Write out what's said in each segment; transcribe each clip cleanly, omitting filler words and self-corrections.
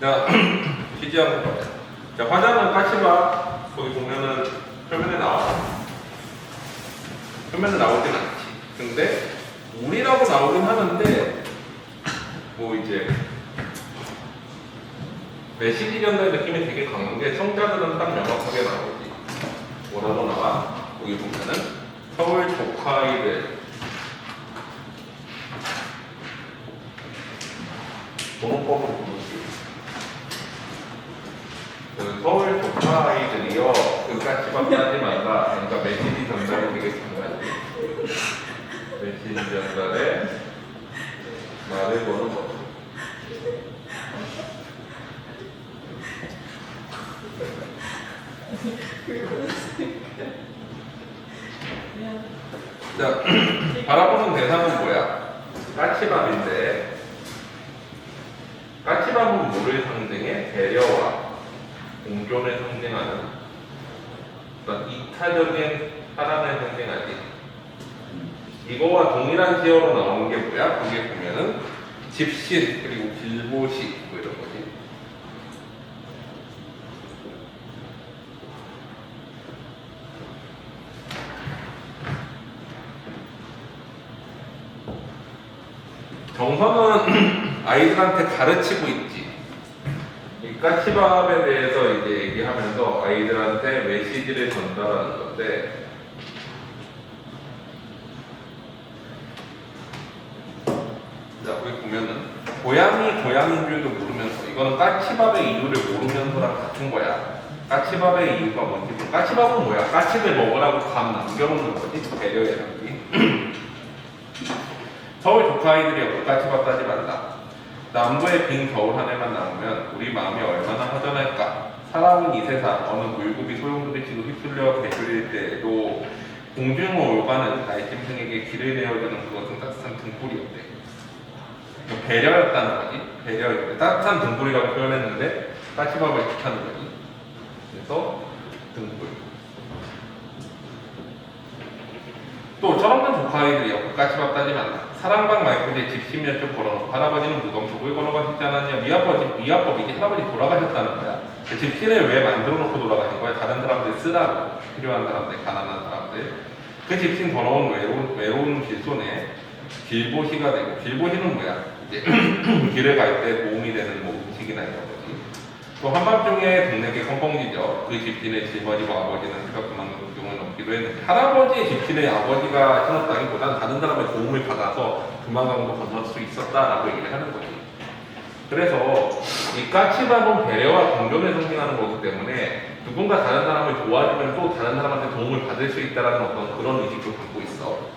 자, 지지하는 거. 자, 화장은 까치바 거기 보면은 표면에 나와. 표면에 나오진 않지. 근데 물이라고 나오긴 하는데 뭐 이제 메시지 전달 느낌이 되게 강한 게 청자들은 딱 명확하게 나오지. 뭐라고 나와? 여기 보면은 서울 조카아이들 번호법으로 보는지 그 서울 조카아이들이요 그까지 밥하지 말라. 그러니까 메시지 전달이 되게 중요하지. 메시지 전달에 말을 거는 거. 자, 바라보는 대상은 뭐야? 까치밥인데 까치밥은 뭐를 상징해? 배려와 공존을 상징하는 그러니까 이타적인 사랑을 상징하지. 이거와 동일한 지어로 나오는 게 뭐야? 거기에 보면은 집신 그리고 길보시 뭐 이런 거지. 정서는 아이들한테 가르치고 있지. 이 까치밥에 대해서 이제 얘기하면서 아이들한테 메시지를 전달하는 건데, 자, 여기 보면은 고양인 줄도 모르면서 이거는 까치밥의 이유를 모르면서랑 같은 거야. 까치밥의 이유가 뭔지. 까치밥은 뭐야? 까치를 먹으라고 밥 남겨놓는 거지. 배려의 장기. 서울 조카아이들이 까치밥 따지 말라. 남부의 빈 겨울 하늘만 남으면 우리 마음이 얼마나 허전할까. 살아온 이 세상 어느 물고기 소용돌이치고 휩쓸려 배출일 때에도 공중을 올가는 나의 짐승에게 길을 내어주는 그것은 따뜻한 등불이었대. 배려였다는 거지. 배려였대. 따뜻한 등불이라고 표현했는데 까치밥을 뜻하는 거지. 그래서 등불. 또 철없는 조카아이들이요 까치밥 따지 말라. 사랑방 말고제 집 10년 쭉 걸어놓고 할아버지는 무덤속을 걸어가시지 않았냐. 미아법이지. 할아버지 돌아가셨다는 거야. 집 시를 왜 만들어 놓고 돌아가신 거야? 다른 사람들 쓰라고. 필요한 사람들, 가난한 사람들. 그 집신 더러운 외로운 길손에 길보시가 되고, 길보시는 뭐야? 이제 길을 갈 때 도움이 되는 뭐 음식이나 이런 거지. 또 한밤중에 동네에 컴펑지죠. 그 집신의 짊어지고 아버지는 새벽 그만큼 등을 넘기도 했는데, 할아버지의 집신의 아버지가 신었다기보다는 다른 사람의 도움을 받아서 금방강도 건널 수 있었다라고 얘기를 하는 거지. 그래서 이 까치밥은 배려와 공존을 상징하는 거기 때문에 누군가 다른 사람을 도와주면 또 다른 사람한테 도움을 받을 수 있다는 어떤 그런 의식도 갖고 있어.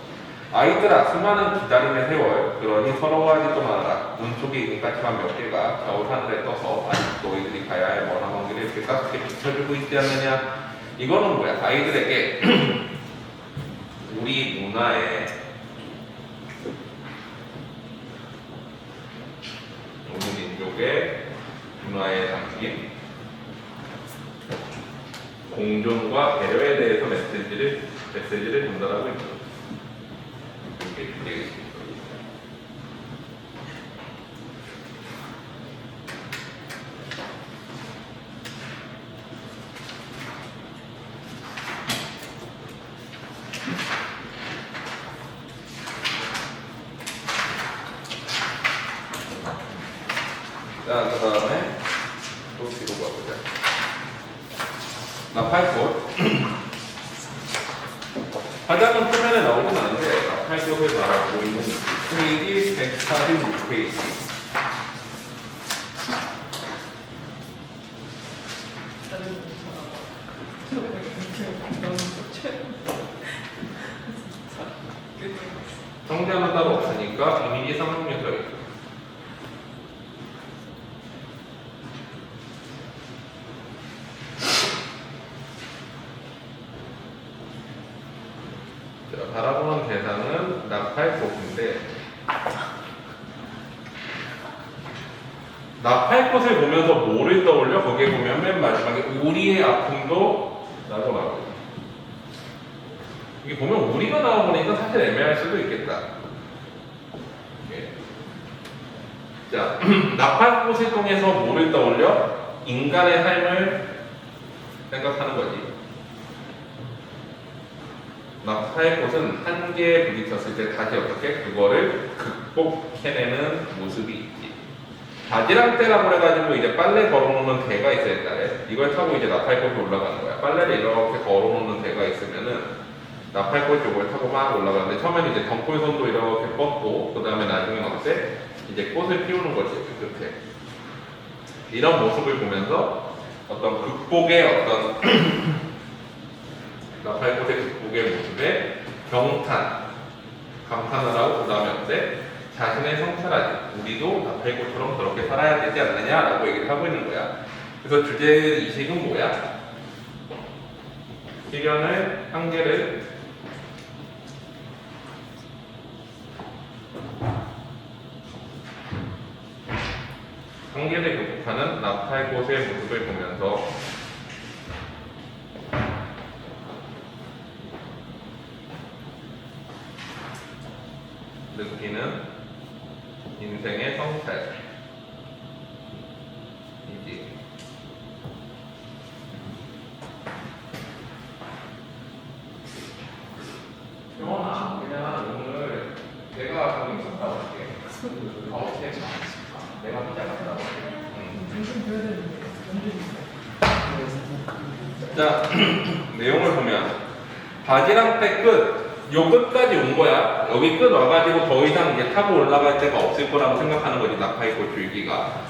아이들아, 수많은 기다림의 세월, 그러니 서러워하지도 말아라. 눈 속에 있는 까치밥 몇 개가 겨울 하늘에 떠서 아직 너희들이 가야 할 먼 먼 길을 이렇게 따뜻하게 비춰주고 있지 않느냐. 이거는 뭐야? 아이들에게 우리 문화의 우리 민족의 문화의 담긴 공존과 배려에 대해서 메시지를 전달하고 있는 거죠. 이렇게 되겠습니다. 자, 그 다음에 또 뒤로 가보자. 나팔꽃. 화장은 표면에 나오진 않는데 나팔꽃을 바라보고 있는 페이지 146페이지. 성자는 따로 없으니까 이미지 상상력이 바라보는 대상은 나팔꽃인데 나팔꽃을 보면서 뭐를 떠올려? 거기에 보면 맨 마지막에 우리의 아픔도 라고 나오고 여기 보면 우리가 나오니까 사실 애매할 수도 있겠다. 자, 나팔꽃을 통해서 뭐를 떠올려? 떠올려? 인간의 삶을 생각하는 거지. 낙타의 꽃은 한계에 부딪혔을 때 다시 어떻게 그거를 극복해내는 모습이 있지. 바지락대라고 해가지고 이제 빨래 걸어놓는 대가 있어야 옛날에. 이걸 타고 이제 낙타의 꽃이 올라가는 거야. 빨래를 이렇게 걸어놓는 대가 있으면은 낙타의 꽃 쪽을 타고 막 올라가는데 처음에는 이제 덩굴선도 이렇게 뻗고 그 다음에 나중에는 어때? 이제 꽃을 피우는 거지 그 끝에. 이런 모습을 보면서 어떤 극복의 어떤 낙타의 꽃의 극복의 모습에 경탄, 감탄을 하고 그 다음에 어때? 자신의 성찰하지. 우리도 낙타의 꽃처럼 그렇게 살아야 되지 않느냐라고 얘기를 하고 있는 거야. 그래서 주제의식은 뭐야? 시련을, 한계를 한계를 극복하는 낙타의 꽃의 모습을 보면서 느끼는 인생의 성찰이지. 영원아, 그냥 오늘 내가 가고 있었다 올게. 내가 피자 갔다 올게. 자, 내용을 보면 바지락대 끝. 요 끝까지 온 거야. 여기 끝 와가지고 더 이상 이제 타고 올라갈 데가 없을 거라고 생각하는 거지. 낙타의 꽃 줄기가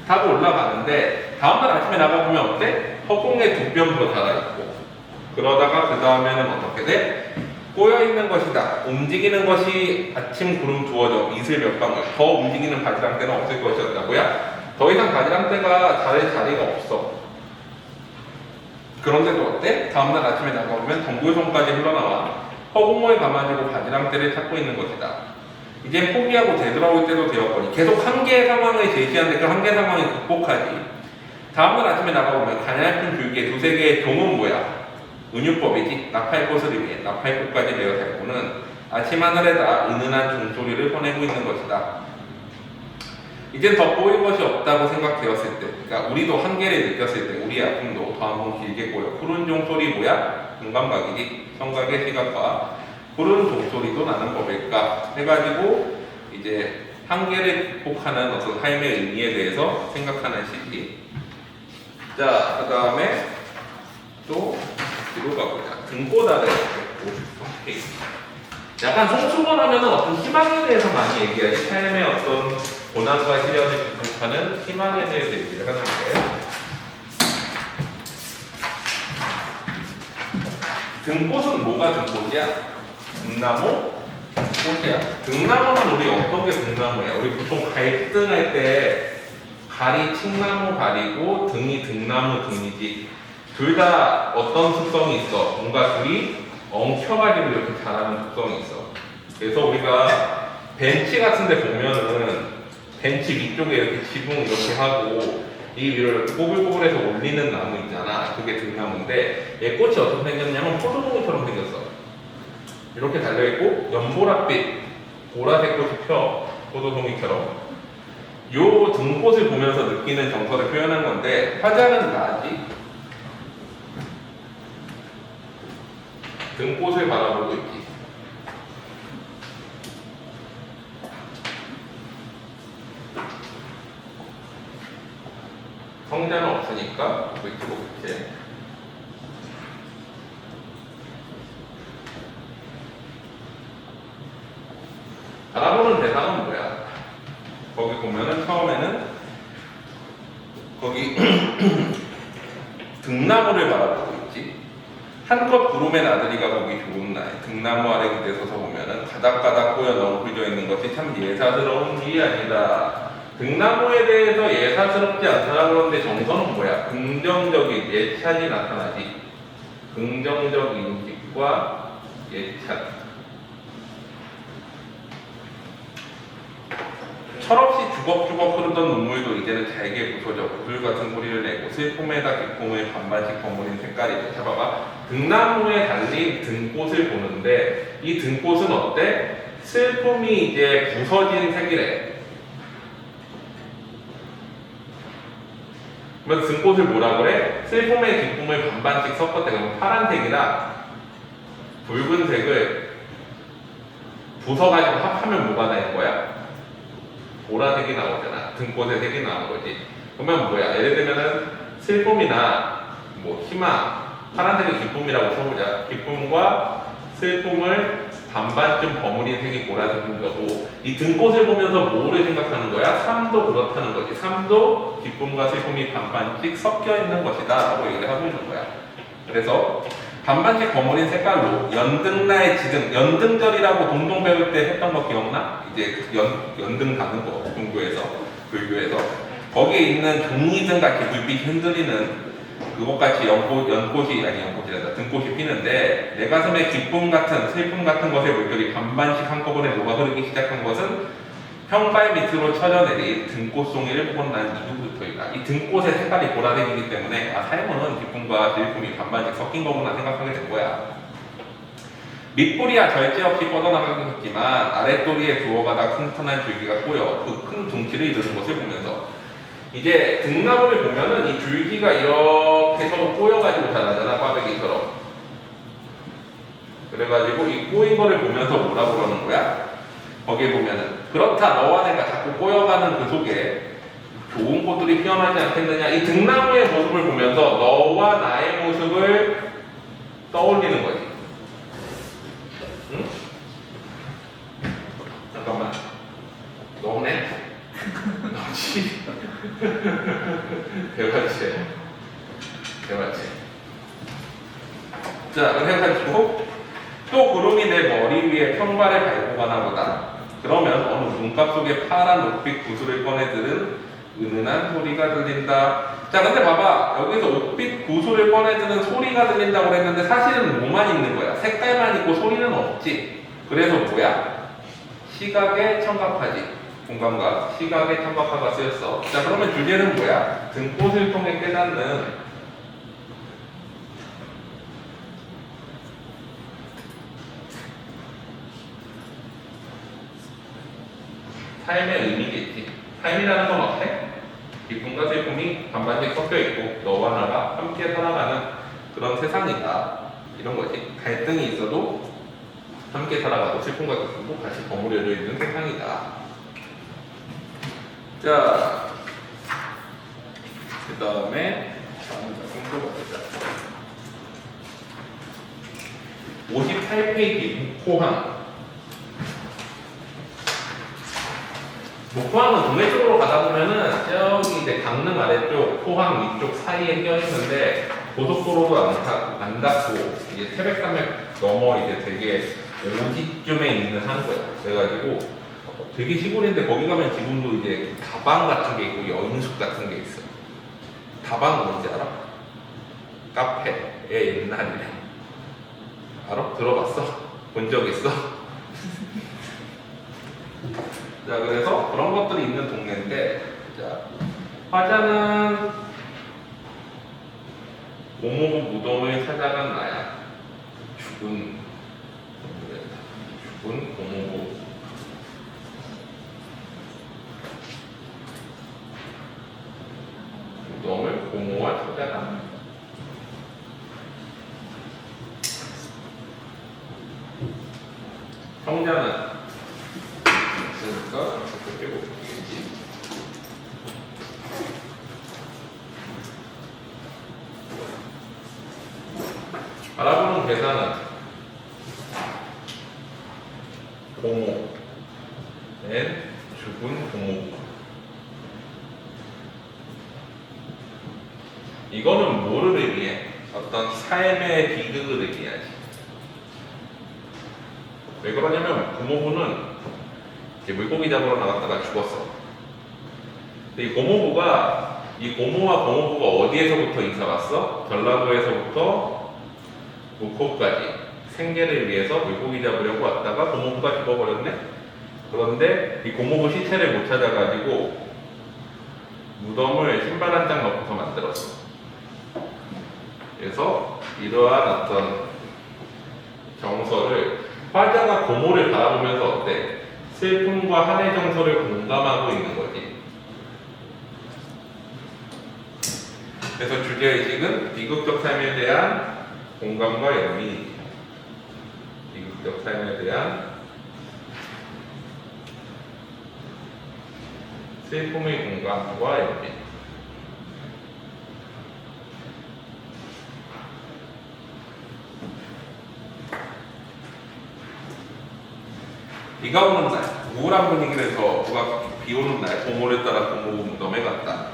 타고 올라가는데 다음날 아침에 나가보면 어때? 허공에 두 뼘 더 달아있고 그러다가 그 다음에는 어떻게 돼? 꼬여있는 것이다. 움직이는 것이 아침 구름 두어져 이슬 몇 방울. 더 움직이는 바지락대는 없을 것이었다고요? 더 이상 바지락대가 자릴 자리가 없어. 그런데도 어때? 다음날 아침에 나가보면 덩굴선까지 흘러나와 허공모에 감아지고 바지락대를 찾고 있는 것이다. 이제 포기하고 되돌아올 때도 되었거니 계속 한계의 상황을 제시하는데 그 한계 상황을 극복하지. 다음날 아침에 나가보면 가냘픈 줄기에 두세 개의 종은 뭐야? 은유법이지. 낙타의 꽃을 의미해 낙타의 꽃까지 내어 살고는 아침 하늘에다 은은한 종소리를 보내고 있는 것이다. 이젠 더 꼬일 것이 없다고 생각되었을 때, 그러니까 우리도 한계를 느꼈을 때 우리의 아픔도 더 한번 길게 꼬여. 푸른 종소리 뭐야? 금감각이지. 청각의 시각과 푸른 종소리도 나는 법일까 해가지고 이제 한계를 극복하는 어떤 삶의 의미에 대해서 생각하는 시기. 자, 그 다음에 또 뒤로 가보자. 등꽃 아래 50페이지. 약간 송수건 하면은 어떤 희망에 대해서 많이 얘기하지. 삶의 어떤 고난과 시련을 극복하는 희망에 대해서 얘기를 하는데 등꽃은 뭐가 등꽃이야? 등나무? 꽃이야. 등나무는 우리 어떤 게 등나무야? 우리 보통 갈등할 때 갈이 칡나무 갈이고 등이 등나무 등이지. 둘 다 어떤 특성이 있어? 뭔가 둘이 엉켜가지고 이렇게 자라는 특성이 있어. 그래서 우리가 벤치 같은 데 보면은 벤치 위쪽에 이렇게 지붕 이렇게 하고 이 위를 꼬불꼬불해서 올리는 나무 있잖아. 그게 등나무인데 얘 꽃이 어떻게 생겼냐면 포도송이처럼 생겼어. 이렇게 달려있고 연보랏빛 보라색 꽃이 펴. 포도송이처럼. 요 등꽃을 보면서 느끼는 정서를 표현한 건데 화자는 나지. 등꽃을 바라보고 있지. 성자는 없으니까 그렇게 보겠지. 바라보는 대상은 뭐야? 거기 보면은 처음에는 거기 등나무를 바라보고 있지. 한껏 구름의 나들이가 보기 좋은 날 등나무 아래 그대 서서 보면은 가닥가닥 꼬여 넝쿨져 있는 것이 참 예사스러운 일이 아니다. 등나무에 대해서 예사스럽지 않다 그러는데 정서는 뭐야? 긍정적인 예찬이 나타나지. 긍정적 인식과 예찬. 철없이 주걱주걱 흐르던 눈물도 이제는 잘게 부서져 구슬 같은 소리를 내고 슬픔에다 기쁨을 반반씩 버무린 색깔이죠. 자 봐봐. 등나무에 달린 등꽃을 보는데 이 등꽃은 어때? 슬픔이 이제 부서진 색이래. 그러면 등꽃을 뭐라 그래? 슬픔의 기쁨을 반반씩 섞었대. 그러면 파란색이랑 붉은색을 부숴가지고 합하면 뭐가 될 거야? 보라색이 나오잖아. 등꽃의 색이 나오는 거지. 그러면 뭐야? 예를 들면은 슬픔이나 뭐 희망, 파란색을 기쁨이라고 써보자. 기쁨과 슬픔을 반반쯤 버무린 색이 보라색인 거고, 이 등꽃을 보면서 뭐를 생각하는 거야? 삶도 그렇다는 거지. 삶도 기쁨과 슬픔이 반반씩 섞여 있는 것이다 라고 얘기를 하고 있는 거야. 그래서 반반씩 버무린 색깔로 연등나의 지등, 연등절이라고 동동 배울 때 했던 거 기억나? 이제 연등 가는 거, 종교에서, 불교에서. 거기에 있는 종이등 같이 불빛이 흔들리는 그것같이 연꽃이란다. 등꽃이 피는데 내 가슴에 기쁨 같은, 슬픔 같은 것의 물결이 반반씩 한꺼번에 녹아 흐르기 시작한 것은 형발 밑으로 쳐져내린 등꽃송이를 보고 난 이후부터이다. 이 등꽃의 색깔이 보라색이기 때문에 삶은 기쁨과 슬픔이 반반씩 섞인 거구나 생각하게 된 거야. 밑뿌리야 절제 없이 뻗어나가겠지만 아랫도리에 두어가다 튼튼한 줄기가 꼬여 그 큰 둥치를 이루는 것을 보면서, 이제 등나무를 보면은 이 줄기가 이렇게 서로 꼬여가지고 자라잖아, 꽈배기처럼. 그래가지고 이 꼬인 거를 보면서 뭐라고 그러는 거야? 거기에 보면은 그렇다, 너와 내가 자꾸 꼬여가는 그 속에 좋은 꽃들이 피어나지 않겠느냐. 이 등나무의 모습을 보면서 너와 나의 모습을 떠올리는 거지. 응? 잠깐만. 너네? 너지? 대박지. 자, 그래가지고 또 구름이 내 머리 위에 평발을 밟고 가나 보다. 그러면 어느 눈갑 속에 파란 옥빛 구슬을 꺼내들은 은은한 소리가 들린다. 자, 근데 봐봐. 여기서 옥빛 구슬을 꺼내드는 소리가 들린다고 했는데 사실은 뭐만 있는 거야? 색깔만 있고 소리는 없지. 그래서 뭐야? 시각에 청각하지. 공감과 시각에 청각화가 쓰였어. 자, 그러면 주제는 뭐야? 등꽃을 통해 깨닫는 삶의 의미겠지. 삶이라는 건 어때? 기쁨과 슬픔이 반반씩 섞여 있고 너와 나가 함께 살아가는 그런 세상이다. 이런 거지. 갈등이 있어도 함께 살아가고 슬픔과 기쁨도 같이 버무려져 있는 세상이다. 자, 그 다음에 다음 작품 보자. 58페이지 목포항. 목포항은 동해 쪽으로 가다 보면은 저기 이제 강릉 아래쪽, 포항 위쪽 사이에 껴있는데 고속도로도 안 닿고 이제 태백산맥 넘어 이제 되게 어디쯤에 있는 항구야. 그래가지고 되게 시골인데 거기 가면 지금도 이제 다방 같은 게 있고 여인숙 같은 게 있어. 다방 뭔지 알아? 카페의 옛날이래. 알아? 들어봤어? 본 적 있어? 자, 그래서 그런 것들이 있는 동네인데, 자, 화자는 고모부 무덤을 찾아간 나야. 죽은 고모부. 무덤을 고모와 찾아간. 형자는 있으니까 그렇게 보겠지. 바라보는 계산은 고모, 죽은 고모. 이거는 뭐를 의미해? 어떤 삶의 비극을 의미하지. 왜 그러냐면 고모부는 이제 물고기 잡으러 나갔다가 죽었어. 근데 이 고모부가, 이 고모와 고모부가 어디에서부터 이사 왔어? 전라도에서부터 목포까지 생계를 위해서 물고기 잡으려고 왔다가 고모부가 죽어버렸네? 그런데 이 고모부 시체를 못 찾아가지고 무덤을 신발 한 장 넣고서 만들었어. 그래서 이러한 어떤 정서를 화자가 고모를 바라보면서 어때? 슬픔과 한의 정서를 공감하고 있는 거지. 그래서 주제의식은 비극적 삶에 대한 공감과 연민이지. 비극적 삶에 대한 슬픔의 공감과 연민. 비가 오는 날, 우울한 분위기에서 비 오는 날 고모를 따라 고모 무덤에 갔다.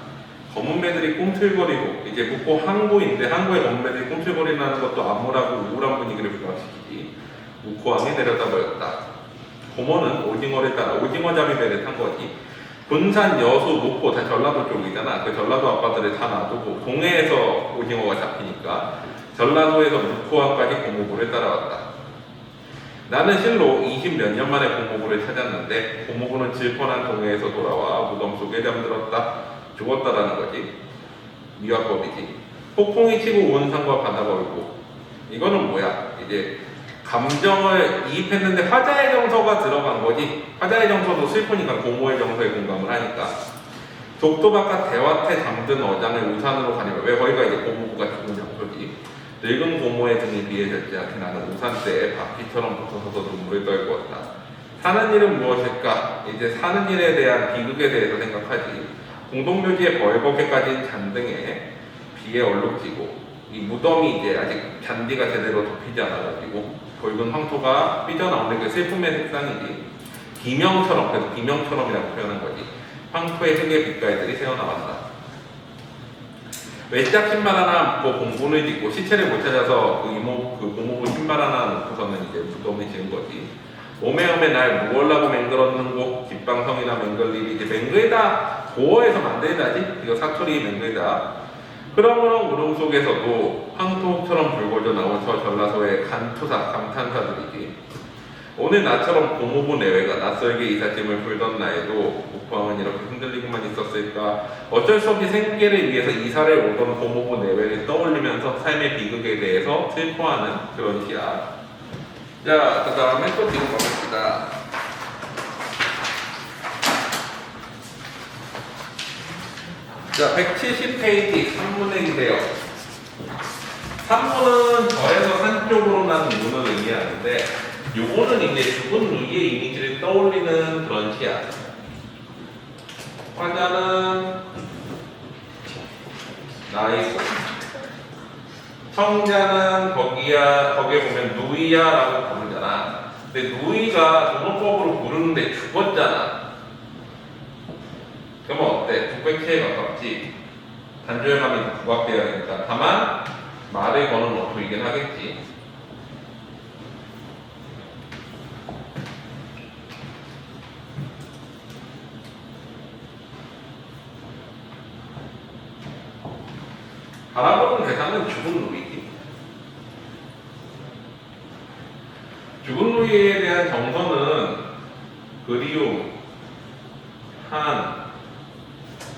검은 매들이 꿈틀거리고, 이제 묵고 항구인데 항구에 검은 매들이 꿈틀거리는 것도 암울하고 우울한 분위기를 부각시키지. 묵고항에 내려다 보였다. 고모는 오징어를 따라 오징어 잡이배를 탄 거지. 군산, 여수, 목포 다 전라도 쪽이잖아. 그 전라도 아빠들을 다 놔두고 동해에서 오징어가 잡히니까 전라도에서 묵고항까지 고모부를 따라왔다. 나는 실로 20몇 년 만에 고모부를 찾았는데 고모부는 질펀한 동해에서 돌아와 무덤 속에 잠들었다. 죽었다라는 거지. 미화법이지. 폭풍이 치고 온 산과 바다가 울고. 이거는 뭐야? 이제 감정을 이입했는데 화자의 정서가 들어간 거지. 화자의 정서도 슬프니까 고모의 정서에 공감을 하니까. 독도 바깥 대화태 잠든 어장을 우산으로 가니까 왜 거기가 이제 고모부가 죽은 장소지. 늙은 고모의 등이 비해졌지 않게 나는 우산대에 바퀴처럼 붙어서도 눈물을 떨구었다. 사는 일은 무엇일까? 이제 사는 일에 대한 비극에 대해서 생각하지. 공동묘지의 벌겋게 까진 잔등에 비에 얼룩지고 이 무덤이 이제 아직 잔디가 제대로 덮이지 않아가지고 붉은 황토가 삐져나오는 그 슬픔의 색상이지. 비명처럼, 그래서 비명처럼이라고 표현한 거지. 황토의 흙의 빛깔들이 새어나왔다. 외짝 신발 하나 묶고 공분을 짓고 시체를 못 찾아서 그 고모부 신발 하나 놓고서는 이제 무덤을 지은 거지. 오메오메 날 무얼라고 맹글었는고 뒷방성이나 맹글리리 이제 맹글다 고어에서 만들다지. 이거 사투리 맹글다. 흐렁흐렁 우렁 속에서도 황토처럼 붉어져 나온 저 전라도의 간투사 감탄사들이지. 오늘 나처럼 고모부 내외가 낯설게 이삿짐을 풀던 나에도 목포항은 이렇게 흔들리고만 있었을까. 어쩔 수 없이 생계를 위해서 이사를 오던 고모부 내외를 떠올리면서 삶의 비극에 대해서 슬퍼하는 그런 시야. 자, 그 다음에 또 뒤로 가봅시다. 자, 170페이지 산문의 기대요. 산문은 저에서 산 쪽으로 난 문을 의미하는데 요거는 이제 죽은 누이의 이미지를 떠올리는 그런 시야. 화자는 나이고 청자는 거기에 보면 누이야라고 부르잖아. 근데 누이가 동호법으로 부르는데 죽었잖아. 그러면 어때? 북백체에 가깝지. 단조형함이 부각되어야 되니까. 다만 말을 거는 어투이긴 하겠지. 바라보는 대상은 죽은 누이지. 죽은 누이에 대한 정서는 그리움, 한,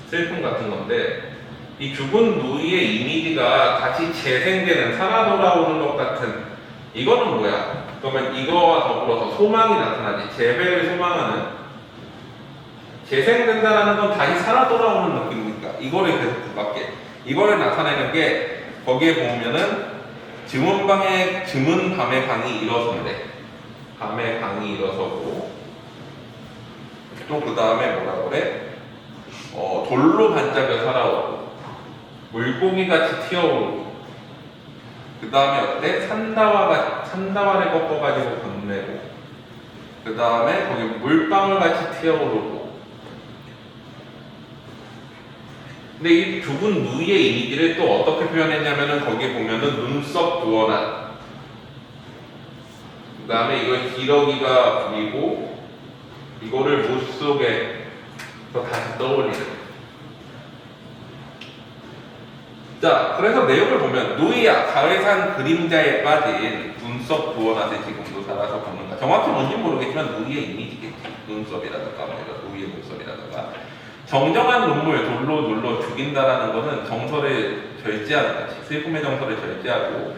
슬픔 같은 건데 이 죽은 누이의 이미지가 다시 재생되는, 살아 돌아오는 것 같은, 이거는 뭐야? 그러면 이거와 더불어서 소망이 나타나지. 재회를 소망하는, 재생된다라는 건 다시 살아 돌아오는 느낌이니까 이거를 계속 부각해. 이거를 나타내는 게 거기에 보면은 즈문 밤에 강이 일어선대. 밤에 강이 일어서고 또 그 다음에 뭐라 그래? 돌로 반짝여 살아오고 물고기 같이 튀어오르고 그 다음에 어때? 산다와를 꺾어가지고 건네고 그 다음에 거기 물방울 같이 튀어오르고. 근데 이 죽은 누이의 이미지를 또 어떻게 표현했냐면은 거기에 보면은 눈썹 부어난, 그 다음에 이걸 기러기가 부리고 이거를 물속에 다시 떠올리는. 자, 그래서 내용을 보면 누이야 가을산 그림자에 빠진 눈썹 부어낫을 지금도 살아서 걷는가. 정확히 뭔지 모르겠지만 누이의 이미지겠지. 눈썹이라든가 누이의 눈썹이라든가. 정정한 눈물, 돌로 눌러 죽인다라는 것은 정서를 절제하는 거지. 슬픔의 정서를 절제하고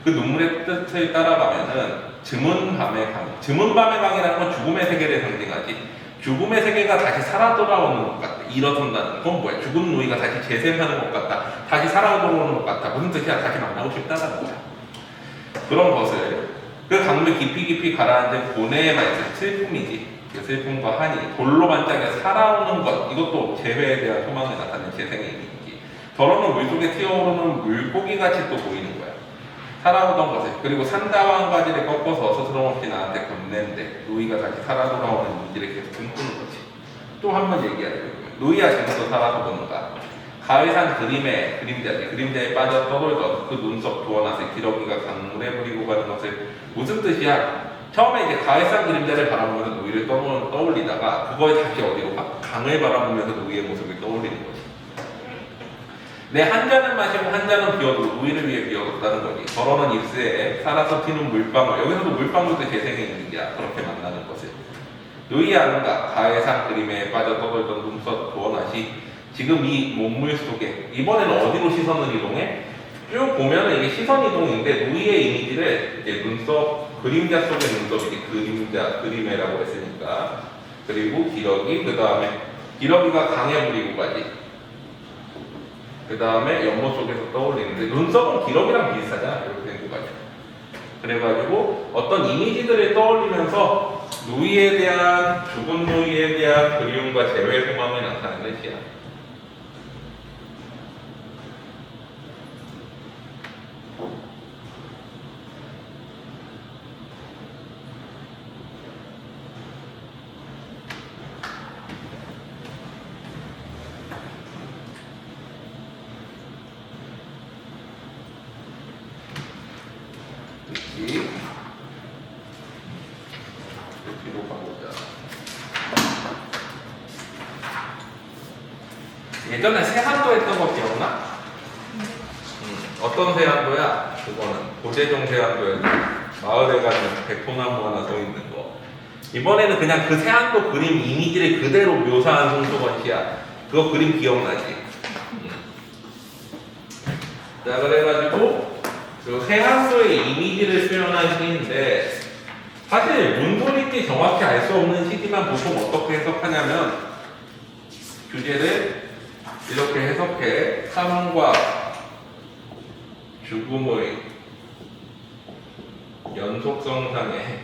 그 눈물의 뜻을 따라가면은 즈문밤의 강이라는 건 죽음의 세계를 상징하지. 죽음의 세계가 다시 살아 돌아오는 것 같아. 일어선다는 건 뭐야? 죽은 노이가 다시 재생하는 것 같다. 다시 살아오는 것 같다. 무슨 뜻이야? 다시 만나고 싶다는 거야. 그런 것을 그 강물 깊이 가라앉은 고뇌에만 있는 슬픔이지. 그 슬픔과 한이 돌로 반짝여 살아오는 것. 이것도 재회에 대한 소망을 나타내는 재생의 의미이지. 저러는 물속에 튀어오르는 물고기같이 또 보이는 거야. 살아오던 것을. 그리고 산다와 한 가지를 꺾어서 스스럼 없이 나한테 건넨데 노이가 다시 살아 돌아오는 문제를 계속 꿈꾸는 거지. 또 한 번 얘기하려고. 노이야 지금도 살아서 보는가. 가을산 그림의 그림자지. 그림자에 빠져 떠돌던 그 눈썹 부어놨을 기러기가 강물에 버리고 가는 것을 무슨 뜻이야? 처음에 이제 가을산 그림자를 바라보면서 노이를 떠올리다가 그거에 다시 어디로 가? 강을 바라보면서 노이의 모습을 떠올리는 거지. 내 한 잔은 마시고 한 잔은 비워도 노이를 위해 비워뒀다는 거지. 저러는 입새에 살아서 튀는 물방울. 여기서도 물방울도 재생의 의미야. 그렇게 만나는 것을. 노이 아는가? 가해산 그림에 빠져 떠돌던 눈썹 부어낫이 지금 이 몸물 속에 이번에는 어디로 시선을 이동해? 쭉 보면은 이게 시선 이동인데 노이의 이미지를 이제 눈썹 그림자 속의 눈썹이지. 그림에라고 했으니까. 그리고 기러기, 그 다음에 기러기가 강에 부리고 가지. 그 다음에 연못 속에서 떠올리는데 눈썹은 기러기랑 비슷하잖아. 이렇게 된 거 가지고. 그래가지고 어떤 이미지들을 떠올리면서 노이에 대한 죽은 노이에 대한 그리움과 재회 소망을 나타내는 시야. 뒤로 가보자. 예전에 세한도 했던 거 기억나? 어떤 세한도야? 그거는 고재종 세한도였는데 마을에 가면 백포나무 하나 서 있는 거. 이번에는 그냥 그 세한도 그림 이미지를 그대로 묘사한 송수건 시야. 그거 그림 기억나지? 자, 그래가지고 그 세한도의 이미지를 표현한 시인데 사실 문소리띠 정확히 알 수 없는 시지만 보통 어떻게 해석하냐면 주제를 이렇게 해석해. 사망과 죽음의 연속성상에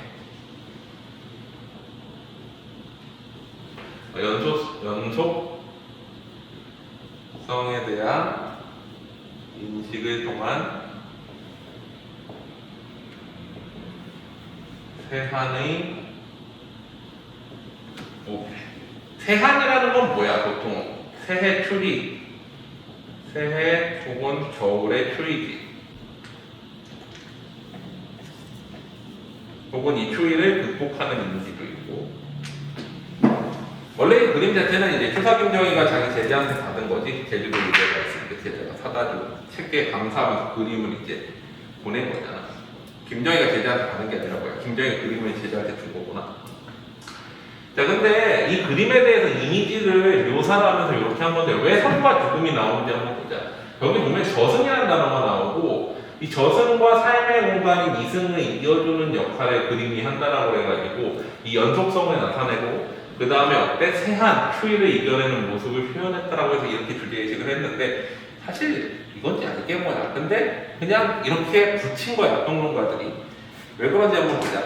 연속성에 대한 인식을 통한 세한이라는 건 뭐야? 보통 새해 추리, 새해 혹은 겨울의 추위지. 혹은 이 추위를 극복하는 이미지도 있고. 원래 이 그림 자체는 이제 추사 김정희가 자기 제자한테 받은 거지. 제주도 유배가 있을 때 제자가 사다 주고 책에 감사하면서 그림을 이제 보낸 거잖아. 김정희가 제자한테 받은 게 아니라 뭐야? 김정희가 그림을 제자한테 준 거구나. 자, 근데 이 그림에 대해서 이미지를 묘사를 하면서 이렇게 한 건데 왜 삶과 죽음이 나오는지 한번 보자. 여기 보면 저승이라는 단어가 나오고 이 저승과 삶의 공간인 이승을 이어주는 역할을 그림이 한다라고 해가지고 이 연속성을 나타내고 그 다음에 어때? 새한, 추위를 이겨내는 모습을 표현했다라고 해서 이렇게 주제의식을 했는데 사실 이건지 알게 뭐야. 근데 그냥 이렇게 붙인 거야, 평론가들이. 왜 그런지 한번 보자.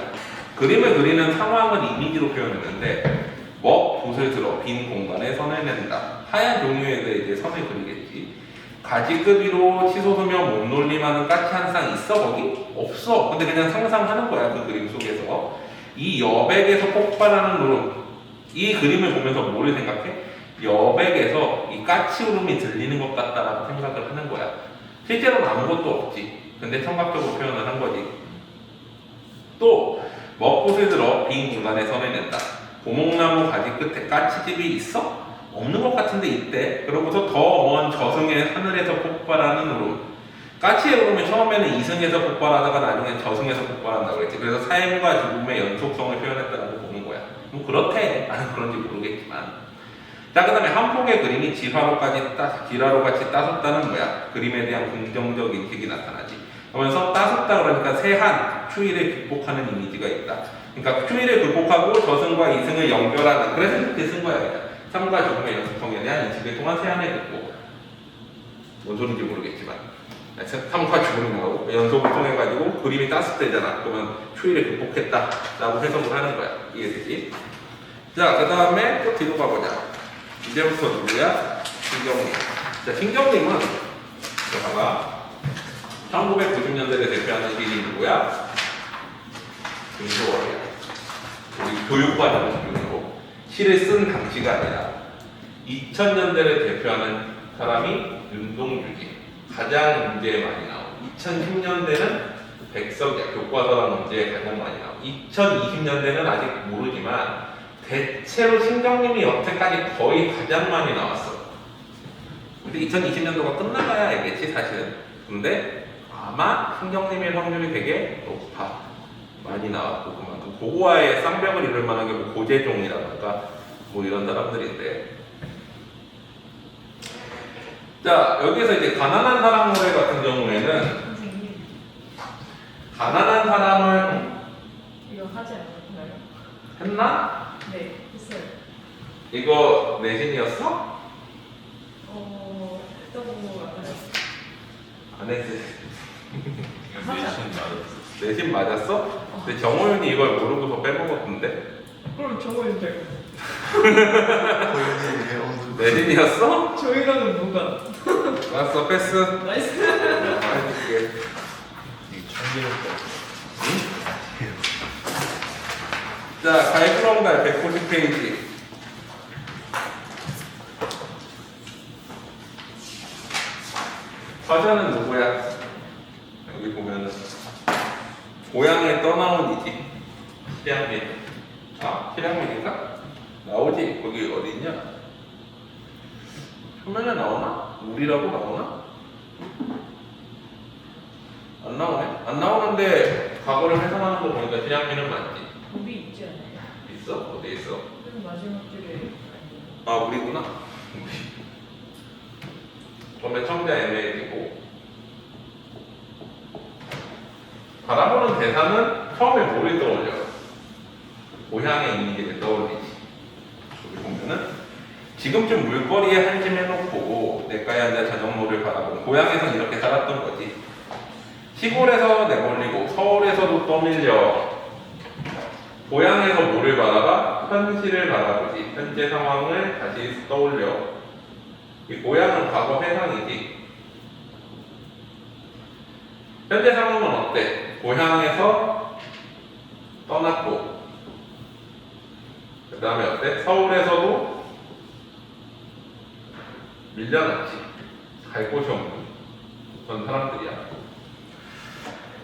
그림을 그리는 상황을 이미지로 표현했는데 붓을 들어 빈 공간에 선을 낸다. 하얀 종이에 이제 선을 그리겠지. 가지급이로 치솟으며 몸놀림하는 까치 한 쌍 있어 거기? 없어. 근데 그냥 상상하는 거야 그 그림 속에서. 이 여백에서 폭발하는 울음. 이 그림을 보면서 뭐를 생각해? 여백에서 이 까치 울음이 들리는 것 같다라고 생각을 하는 거야. 실제로는 아무것도 없지. 근데 청각적으로 표현을 한 거지. 또 먹붓을 들어 빈 공간에 선을 낸다. 고목나무 가지 끝에 까치집이 있어? 없는 것 같은데 있대. 그러고서 더 먼 저승의 하늘에서 폭발하는 울음. 까치의 울음은 처음에는 이승에서 폭발하다가 나중에 저승에서 폭발한다고 그랬지. 그래서 삶과 죽음의 연속성을 표현했다고 보는 거야. 뭐 그렇대. 나는 그런지 모르겠지만. 자, 그 다음에 한 폭의 그림이 지라로같이 따숩다는 거야. 그림에 대한 긍정적 인식이 나타나지. 그러면서 따숩다 그러니까 새한, 추위를 극복하는 이미지가 있다. 그러니까 추위를 극복하고 저승과 이승을 연결하는, 그래서 이렇게 쓴 거야. 그냥. 삶과 죽음의 연속성에 대한 인식을 통한 세안을 듣고 뭔 소리인지 모르겠지만 삶과 죽음이 나오고 연속을 통해 가지고 그림이 따뜻되잖아. 그러면 추위를 극복했다 라고 해석을 하는 거야. 이해되지? 자, 그 다음에 또 뒤로 가보자. 이제부터 누구야? 신경님. 자, 신경님은 봐봐. 1990년대를 대표하는 시인이 누구야? 김소월이야. 우리 교육과정 기준으로 시를 쓴 당시가 아니라 2000년대를 대표하는 사람이 윤동주지. 가장 문제에 많이 나오고 2010년대는 백석이야. 교과서랑 문제에 가장 많이 나오고 2020년대는 아직 모르지만 대체로 신경님이 여태까지 거의 가장 많이 나왔어. 근데 2020년도가 끝나가야 알겠지 사실은. 근데 아마 신경님의 확률이 되게 높아. 많이 나왔고 그만큼 고고와의 쌍벽을 이룰 만한 게 뭐 고재종이라든가 뭐 이런 사람들인데. 자, 여기서 이제 가난한 사람 노래 같은 경우에는 선생님 가난한 사람을 이거 하지 않았나요? 했나? 네 했어요. 이거 내신이었어? 했다고 알아요. 안 했지. 하자. 내신 맞았어? 근데 정호윤이 이걸 모르고서 빼먹었던데? 그럼 저거인 줄 내신이었어? 저희랑은 뭐가? 알았어, 패스. 나이스. 해줄게. 자, 갈구렁달 190페이지. 화자는 누구야? 여기 보면은 고향에 떠나온 이지. 실향민. 아, 실향민인가? 나오지? 거기 어디 있냐? 표면에 나오나? 우리라고 나오나? 안 나오네? 안 나오는데 과거를 해석하는 거 보니까 실향민은 맞지? 우리 있지 않아요? 있어? 어디 있어? 맨 마지막 줄에 아, 우리구나? 그러면 청자 애매해지고 바라보는 대상은 처음에 뭐를 떠올려? 고향의 이미지를 떠올리지. 여기 보면은 지금쯤 물거리에 한심해놓고 냇가에 앉아 자전거를 바라본 고향에선 이렇게 살았던 거지. 시골에서 내몰리고 서울에서도 떠밀려 고향에서 뭐를 바라봐? 현실을 바라보지. 현재 상황을 다시 떠올려. 이 고향은 과거 회상이지. 현재 상황은 어때? 고향에서 떠났고 그 다음에 어때? 서울에서도 밀려났지. 갈 곳이 없는 그런 사람들이야.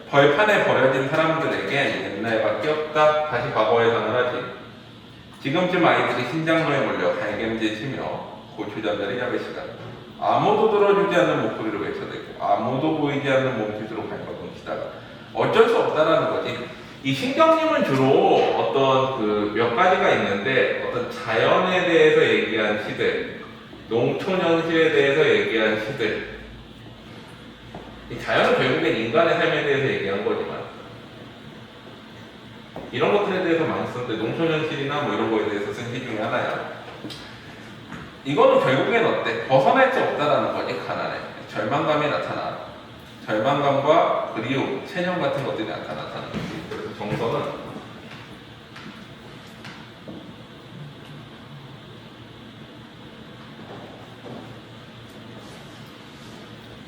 벌판에 버려진 사람들에게 옛날밖에 없다. 다시 과거에 상을 하지. 지금쯤 아이들이 신장로에 몰려 갈굼질 치며 고추잠자리 잡을 시간. 아무도 들어주지 않는 목소리로 외쳐대고 아무도 보이지 않는 몸짓으로 발버둥치다가 어쩔 수 없다라는 거지. 이 신경님은 주로 어떤 그 몇 가지가 있는데 어떤 자연에 대해서 얘기한 시들, 농촌 현실에 대해서 얘기한 시들. 이 자연은 결국엔 인간의 삶에 대해서 얘기한 거지만 이런 것들에 대해서 많이 쓰는데 농촌 현실이나 뭐 이런 거에 대해서 쓴 시 중에 하나야. 이거는 결국엔 어때? 벗어날 수 없다라는 거지. 가난에 절망감이 나타나. 절망감과 그리움, 체념 같은 것들이 나타나는 거지. 그래서 정서는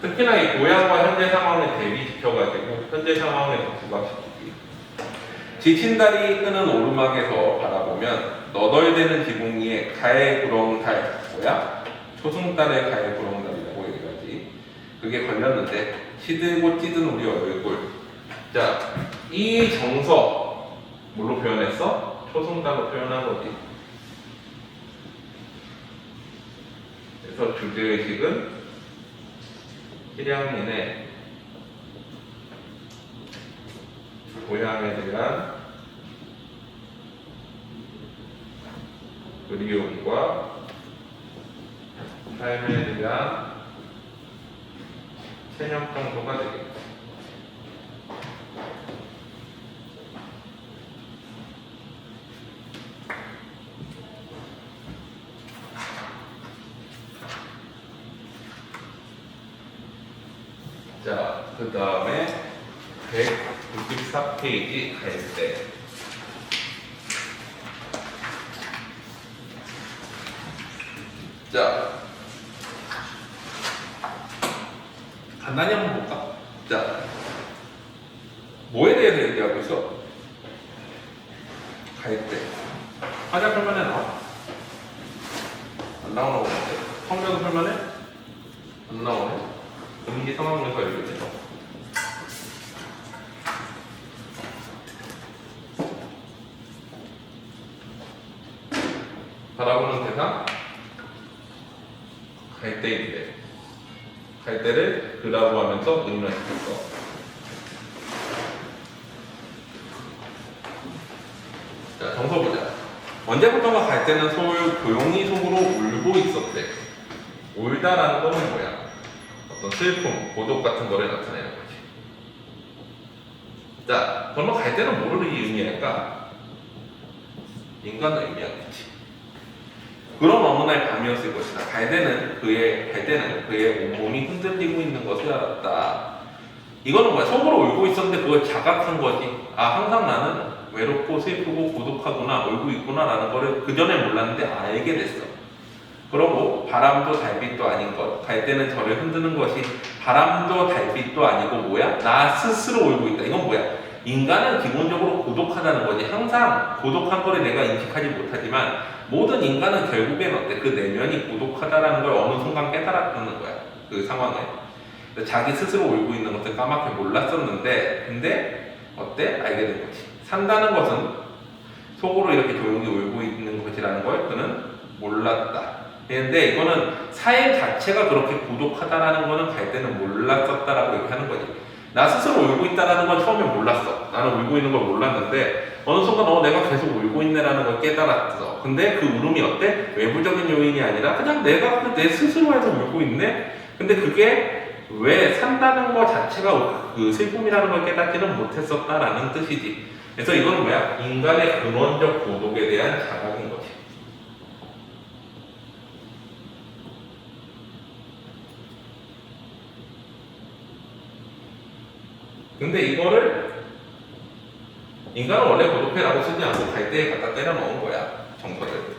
특히나 이 고향과 현재 상황을 대비시켜가지고 현재 상황을 부각시키기. 지친 달이 끄는 오르막에서 바라보면 너덜대는 지붕 위에 가에 구렁달, 뭐야? 초승달의 가에 구렁달이라고 얘기하지. 그게 걸렸는데 시들고 찌든 우리 얼굴. 자, 이 정서 뭘로 표현했어? 초승달로 표현한 거지. 그래서 주제의식은 실향민의 고향에 대한 그리움과 삶에 대한 체념 정도가 되겠다. 자, 그 다음에 194페이지 갈 때. 자, 간단히 한번 볼까? 자, 뭐에 대해서 얘기하고 있어? 갈 때. 하자 설명에 나와? 안 나오나 보는데? 성명 설명에? 안 나오네? 음기 상황에서 읽으죠. 바라보는 대상? 갈 때인데. 갈 때를 그라고 하면서 의문시킬 거. 자, 정서 보자. 언제부턴가 갈 때는 조용히 속으로 울고 있었대. 울다라는 거는 뭐야? 어떤 슬픔, 고독 같은 거를 나타내는 거지. 자, 그러면 갈 때는 뭐를 의미할까? 인간을 의미하겠지. 그런 어느 날 밤이었을 것이다. 갈 때는 그의 온몸이 흔들리고 있는 것을 알았다. 이거는 뭐야? 속으로 울고 있었는데 그걸 자각한 거지. 아, 항상 나는 외롭고 슬프고 고독하구나, 울고 있구나 라는 거를 그전에 몰랐는데 알게 됐어. 그러고 바람도 달빛도 아닌 것, 갈 때는 저를 흔드는 것이 바람도 달빛도 아니고 뭐야? 나 스스로 울고 있다. 이건 뭐야? 인간은 기본적으로 고독하다는 거지. 항상 고독한 거를 내가 인식하지 못하지만 모든 인간은 결국엔 어때? 그 내면이 고독하다라는 걸 어느 순간 깨달았다는 거야. 그 상황에. 자기 스스로 울고 있는 것을 까맣게 몰랐었는데 근데 어때? 알게 된 거지. 산다는 것은 속으로 이렇게 조용히 울고 있는 것이라는 걸 그는 몰랐다. 근데 이거는 삶 자체가 그렇게 고독하다라는 거는 갈 때는 몰랐었다라고 얘기하는 거지. 나 스스로 울고 있다라는 건 처음에 몰랐어. 나는 울고 있는 걸 몰랐는데 어느 순간 내가 계속 울고 있네라는 걸 깨달았어. 근데 그 울음이 어때? 외부적인 요인이 아니라 그냥 내가 내 스스로 해서 울고 있네? 근데 그게 왜 산다는 거 자체가 그 슬픔이라는 걸 깨닫지는 못했었다라는 뜻이지. 그래서 이건 뭐야? 인간의 근원적 고독에 대한 자각인 거지. 근데 이거를 인간은 원래 고독해라고 쓰지 않고 갈 때에 갖다 때려 넣은 거야. 정서를.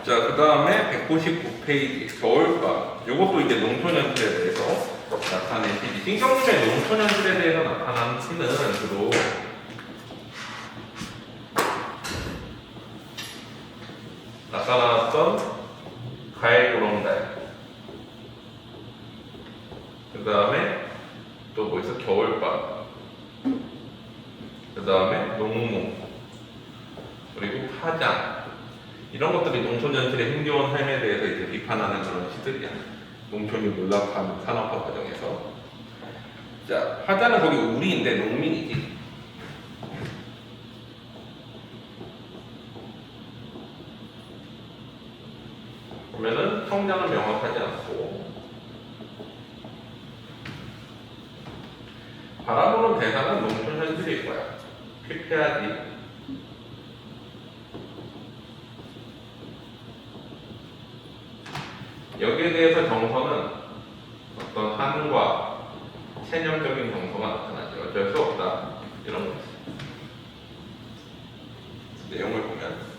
자, 그 다음에 199페이지 겨울밤. 요것도 이제 농촌연출에 대해서 나타낸 시지. 신경님의 농촌연출에 대해서 나타난 시는 주로 나타났던 가을 보름달. 그 다음에 또 뭐 있어? 겨울밤. 그 다음에 농무. 그리고 파장. 이런 것들이 농촌연출의 힘겨운 삶에 대해서 이제 비판하는 그런 시들이야. 농촌이 몰락한 산업화 과정에서. 자, 화자는 거기 우리인데 농민이지. 보면은 성장은 명확하지 않고 바라보는 대상은 농촌현실일 거야. 퀴피하지. 여기에 대해서 정서는 어떤 한과 체념적인 정서가 나타나죠. 어쩔 수 없다. 이런 거지. 내용을 보면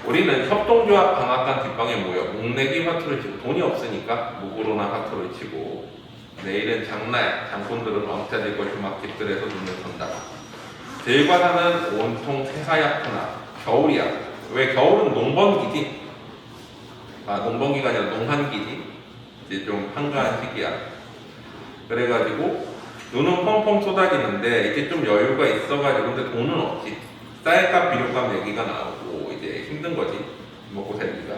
우리는 협동조합 방앗간 뒷방에 모여 목내기 화투를 치고 돈이 없으니까 묵으로나 화투를 치고 내일은 장날, 장꾼들은 왕자들과 주막집들에서 눈을 선다. 들과 사는 온통 새하얗구나. 겨울이야. 왜 겨울은 농번기지? 아, 농번기가 아니라 농한기지. 이제 좀 한가한 시기야. 그래가지고 눈은 펑펑 쏟아지는데 이제 좀 여유가 있어가지고 근데 돈은 없지. 쌀값, 비료값 얘기가 나오고 이제 힘든 거지. 먹고 살기가.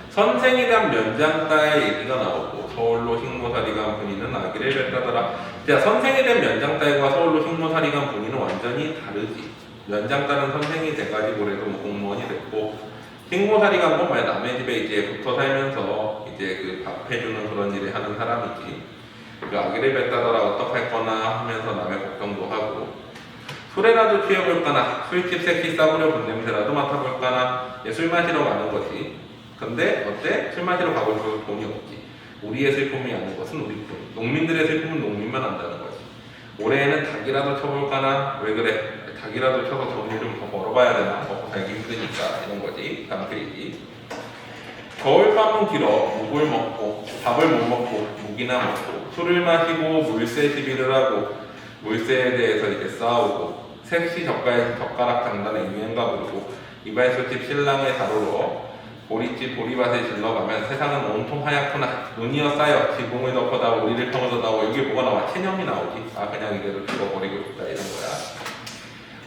선생이 된 면장딸 얘기가 나오고 서울로 식모살이 간 분이는 아기를 뱉다더라. 자, 선생이 된 면장딸과 서울로 식모살이 간 분이는 완전히 다르지. 면장딸은 선생이 돼가지고 그래도 뭐 공무원이 됐고 식모살이 간 건 뭐야? 남의 집에 이제 붙어 살면서 이제 그 밥 해주는 그런 일을 하는 사람이지. 그 아기를 뱉다더라 어떡할 거나 하면서 남의 걱정도 하고, 술에라도 취해볼까나, 술집 새끼 싸구려 본 냄새라도 맡아볼까나, 술 마시러 가는 거지. 근데 어때? 술 마시러 가고 싶어도 돈이 없지. 우리의 슬픔이 아닌 것은 우리뿐. 농민들의 슬픔은 농민만 안다는 거지. 올해에는 닭이라도 쳐볼까나? 왜 그래? 닭이라도 쳐서 돈을 좀 더 벌어봐야 되나? 먹고 살기 힘드니까 이런 거지. 깡패이지. 겨울밤은 길어. 묵을 먹고 밥을 못 먹고 묵이나 먹고 술을 마시고 물세 시비를 하고 물세에 대해서 이제 싸우고 색시 젓가락 장단에 유행가 부르고 이발소집 신랑의 다루러 보리집 보리밭에 질러가면 세상은 온통 하얗구나. 눈이어 쌓여 지붕을 덮어다 우리를 평어서다오. 여기 뭐가 나와? 체념이 나오지. 아 그냥 이대로 죽어버리고 싶다 이런 거야.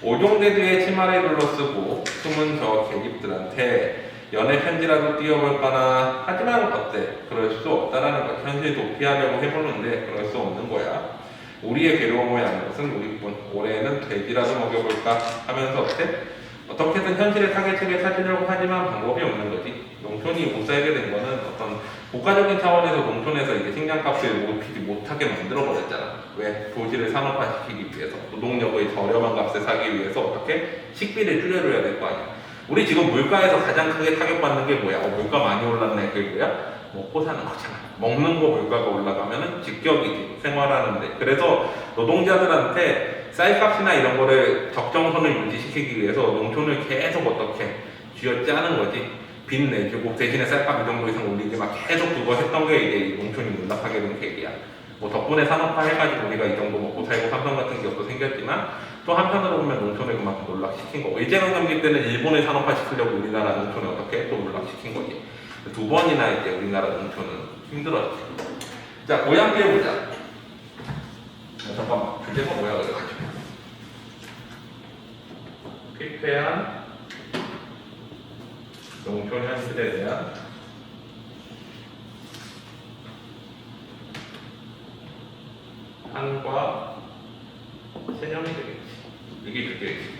오종대드의 치마를 둘러쓰고 숨은 저 계집들한테 연애 편지라도 띄워볼까나. 하지만 어때? 그럴 수 없다라는 거. 현실 도피하려고 해보는데 그럴 수 없는 거야. 우리의 괴로움을 아는 것은 우리뿐. 올해는 돼지라도 먹여볼까 하면서 어때? 어떻게든 현실의 타겟책을 찾으려고 하지만 방법이 없는 거지. 농촌이 못 살게 된 거는 어떤 국가적인 차원에서 농촌에서 이제 식량값을 못하게 만들어버렸잖아. 왜? 도시를 산업화시키기 위해서, 노동력의 저렴한 값에 사기 위해서 어떻게? 식비를 줄여줘야 될 거 아니야. 우리 지금 물가에서 가장 크게 타격받는 게 뭐야? 물가 많이 올랐네. 그게 뭐야? 먹고 사는 거잖아. 먹는 거 물가가 올라가면은 직격이지. 생활하는데. 그래서 노동자들한테 쌀값이나 이런 거를 적정선을 유지시키기 위해서 농촌을 계속 어떻게 쥐어짜는 거지. 빚 내주고 대신에 쌀값 이 정도 이상 올리지 막 계속 그거 했던 게 이제 농촌이 몰락하게 된 계기야. 뭐 덕분에 산업화 해가지고 우리가 이 정도 먹고 살고 삼성 같은 기업도 생겼지만 또 한편으로 보면 농촌을 그만큼 몰락시킨 거고, 일제강 점기 때는 일본을 산업화시키려고 우리나라 농촌을 어떻게 또 몰락시킨 거지. 두 번이나 이제 우리나라 농촌은 힘들었지. 자, 고향 해보자. 잠깐만, 주제가 뭐야 그래가지고. 퀴페한 농촌 현실에 대한 한과 체념이 되겠지. 이게 주제겠지.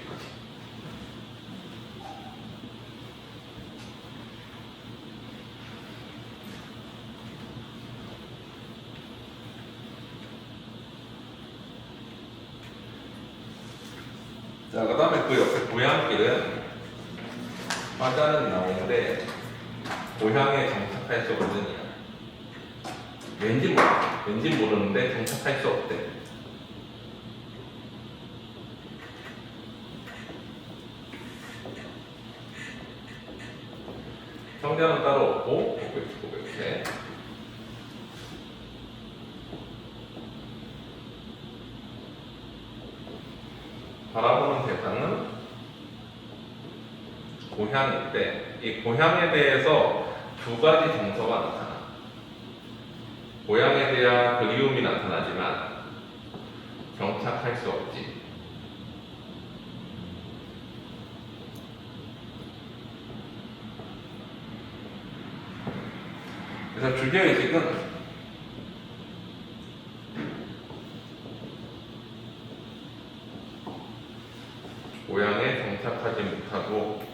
자, 그 다음에 그 옆에 고향길은 화자는 나오는데 고향에 정착할 수 없느냐. 왠지 모르는데 정착할 수 없대. 성자는 따로 없고 고백해. 바라보는 대상은 고향인데 이 고향에 대해서 두 가지 정서가 나타나. 고향에 대한 그리움이 나타나지만 정착할 수 없지. 그래서 주제의식은 고향에 정착하지 못하고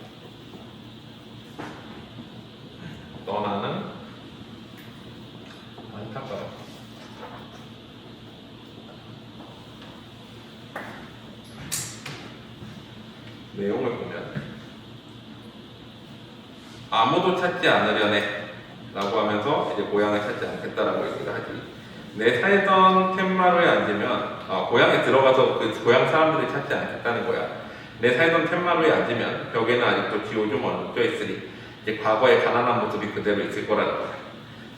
떠나는 안타까움. 내용을 보면 아무도 찾지 않으려네 라고 하면서 이제 고향을 찾지 않겠다라고 얘기를 하지. 내 살던 텐마루에 앉으면 고향에 들어가서 그 고향 사람들이 찾지 않겠다는 거야. 내 살던 텐마루에 앉으면 벽에는 아직도 기호좀 얼룩져 있으니 이제 과거의 가난한 모습이 그대로 있을 거라는 거야.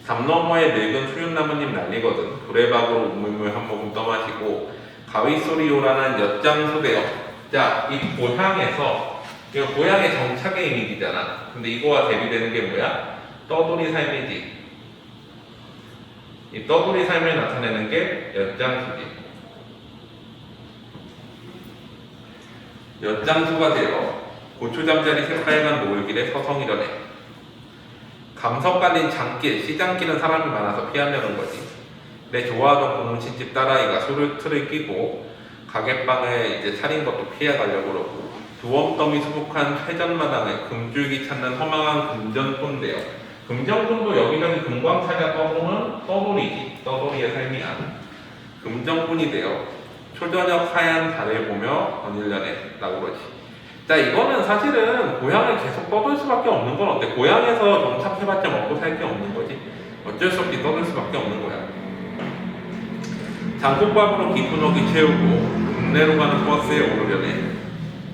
담 너머에 늙은 수윤나무님 난리거든. 구레박으로 우물물 한 모금 떠마시고 가위소리요라는 엿장소대요. 자, 이 고향에서 이거 고향의 정착의 이미지잖아. 근데 이거와 대비되는 게 뭐야? 떠돌이 삶이지. 이 떠돌이 삶을 나타내는 게 엿장수지. 엿장수가 되어 고추잠자리 새빨간 노을길에 서성이려네. 감석 깔린 장길, 시장길은 사람이 많아서 피하려는 거지. 내 좋아하던 고무신집 딸아이가 술을 틀을 끼고 가게방을 이제 차린 것도 피해가려고 그러고, 두엄더미 수북한 회전마당에 금줄기 찾는 허망한 금전꾼대요. 금전꾼도 여기저기 금광 찾아 떠보는 떠돌이지. 떠돌이의 삶이야. 금전꾼이 되어 초저녁 하얀 달을 보며 거닐려네 라고 그러지. 자, 이거는 사실은 고향에 계속 떠들 수밖에 없는 건 어때? 고향에서 정착해봤자 먹고 살 게 없는 거지. 어쩔 수 없이 떠들 수밖에 없는 거야. 장국밥으로 기쁜 어기 채우고 읍내로 가는 버스에 오르려네.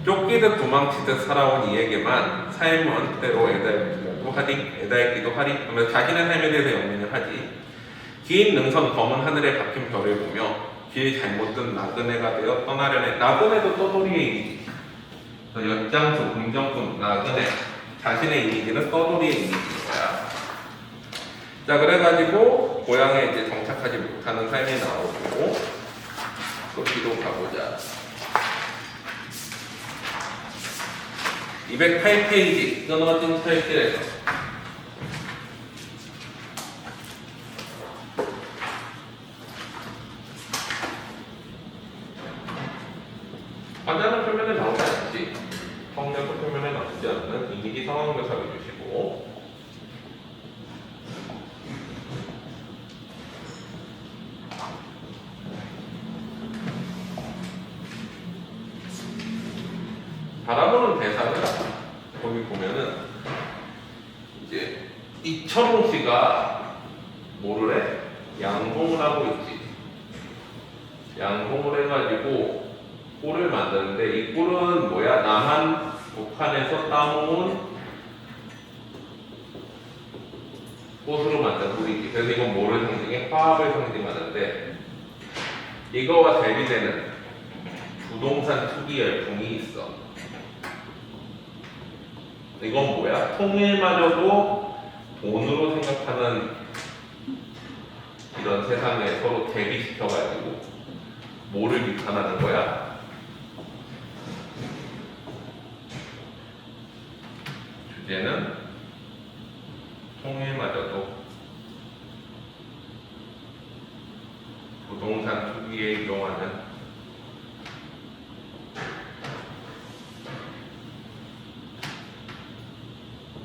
쫓기듯 도망치듯 살아온 이에게만 삶은 때로 애달기도 하리 하면서 자신의 삶에 대해서 연민을 하지. 긴 능선 검은 하늘에 박힌 별을 보며 길 잘못 든 나그네가 되어 떠나려네. 나그네도 떠돌이의 이미지. 연장수, 금정꾼, 나그네. 자신의 이미지는 떠돌이의 이미지인 거야. 자, 그래가지고 고향에 이제 정착하지 못하는 삶이 나오고 또 뒤로 가보자. 208페이지 끊어진 철길에서 환자는 표면에 나오지 않지. 성력도 표면에 나오지 않는 이미지 상황 묘사를 주시고 바라보는 대상을 거기 보면은 이제 이철웅 씨가 뭐를 해? 양봉을 하고 있지. 양봉을 해가지고 꿀을 만드는데 이 꿀은 뭐야? 남한 북한에서 따모은 꽃으로 만든 꿀이지. 그래서 이건 뭐를 상징해? 화합을 상징하는데 이거와 대비되는 부동산 투기 열풍이 있어. 이건 뭐야? 통일마저도 돈으로 생각하는 이런 세상에 서로 대비시켜가지고 뭐를 비판하는 거야? 주제는 통일마저도 부동산 투기에 이용하는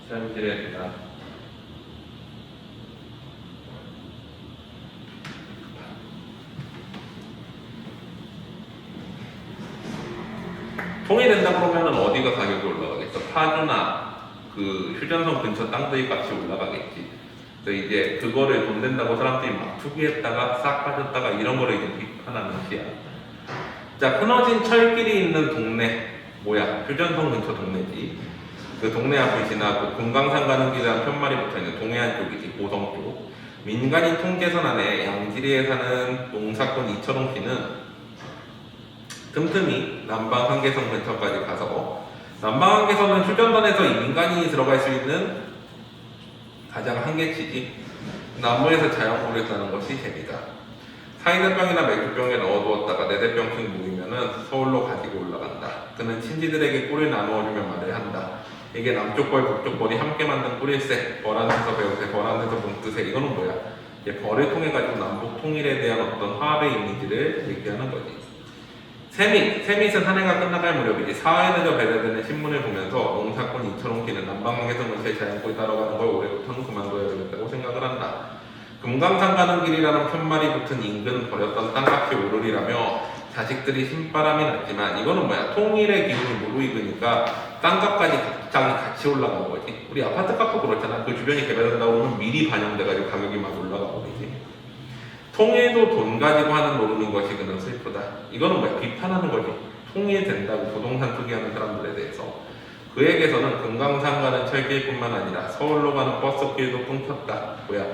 현실에 대한 통일된다 그러면은 어디가 가격이 올라가겠어? 파주나 그 휴전선 근처 땅들이 값이 올라가겠지. 그래서 이제 그거를 돈 된다고 사람들이 막 투기했다가 싹 빠졌다가 이런 거를 이제 비판하는 시야. 자, 끊어진 철길이 있는 동네 뭐야? 휴전선 근처 동네지. 그 동네 앞을 지나고 금강산 가는 길이라는 편말이 붙어있는 동해안 쪽이지. 고성 쪽. 민간인 통제선 안에 양지리에 사는 농사꾼 이철웅 씨는 틈틈이 남방 한계선 근처까지 가서 남방 한계선은 휴전선에서 이 민간인이 들어갈 수 있는 가장 한계치지. 나무에서 자연물을 따는 것이 재미다. 사이다병이나 맥주병에 넣어두었다가 4대병씩 모이면은 서울로 가지고 올라간다. 그는 친지들에게 꿀을 나누어주며 말을 한다. 이게 남쪽 벌, 북쪽 벌이 함께 만든 꿀일세. 벌한테서 배우세, 벌한테서 본뜻세. 이거는 뭐야? 벌을 통해 가지고 남북 통일에 대한 어떤 화합의 이미지를 얘기하는 거지. 세밋은 한 해가 끝나갈 무렵이지. 사흘에 늦어 배달되는 신문을 보면서 농사꾼 이철웅 씨는 남방항에서 물체 자연골 따라가는 걸 올해부터는 그만둬야 되겠다고 생각을 한다. 금강산 가는 길이라는 편말이 붙은 인근 버렸던 땅값이 오르리라며 자식들이 신바람이 났지만 이거는 뭐야? 통일의 기운이 무르익으니까 땅값까지 같이 올라가는 거지. 우리 아파트 값도 그렇잖아. 그 주변이 개발된다고 그러면 미리 반영돼가지고 가격이 막 올라가 버리지. 통일도 돈 가지고 하는 노름인 것이 그는 슬프다. 이거는 뭐야? 비판하는 거지. 통일된다고 부동산 투기하는 사람들에 대해서. 그에게서는 금강산 가는 철길뿐만 아니라 서울로 가는 버스길도 끊겼다. 뭐야?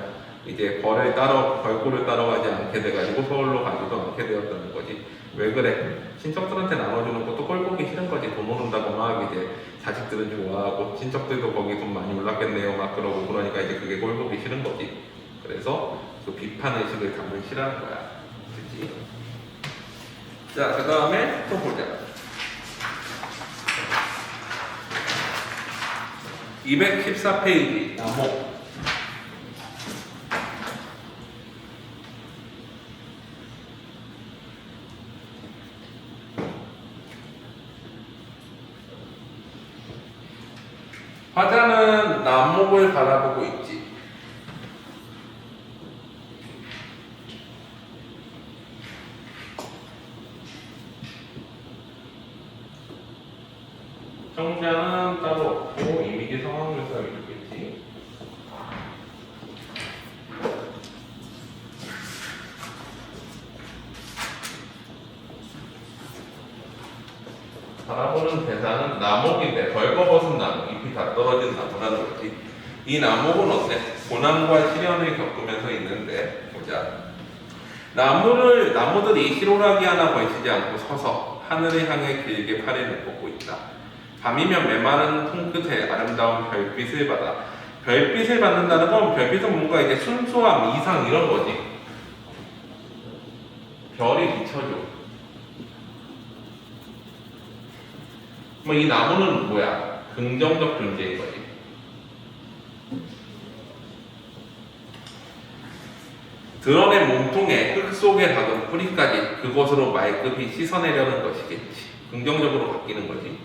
이제 벌꿀을 따라가지 않게 돼가지고 서울로 가지도 않게 되었다는 거지. 왜 그래? 친척들한테 나눠주는 것도 꼴 보기 싫은 거지. 돈 오른다고 막 이제 자식들은 좋아하고 친척들도 거기 돈 많이 올랐겠네요 막 그러고 그러니까 이제 그게 꼴 보기 싫은 거지. 그래서 그 비판의식을 담을 싫어하는 거야. 그치? 자, 그 다음에 또 보자. 214페이지 나목. 남목을 바라보고 있지. 청자는 따로 없고 이미지 상황 묘사를 이루겠지. 바라보는 대상은 나목인데 벌거벗은 나무, 잎이 다 떨어진 나무라는 거지. 이 나목은 어때? 고난과 시련을 겪으면서 있는데, 보자. 나무들이 시로라기 하나 걸치지 않고 서서 하늘을 향해 길게 팔을 뻗고 있다. 밤이면 메마른 손끝에 아름다운 별빛을 받아. 별빛을 받는다는 건 별빛은 뭔가 이제 순수함, 이상 이런 거지. 별이 비춰줘. 뭐 이 나무는 뭐야? 긍정적 존재인 거지. 드러낸 몸통에 흙 속에 박은 뿌리까지 그곳으로 말급히 씻어내려는 것이겠지. 긍정적으로 바뀌는 거지.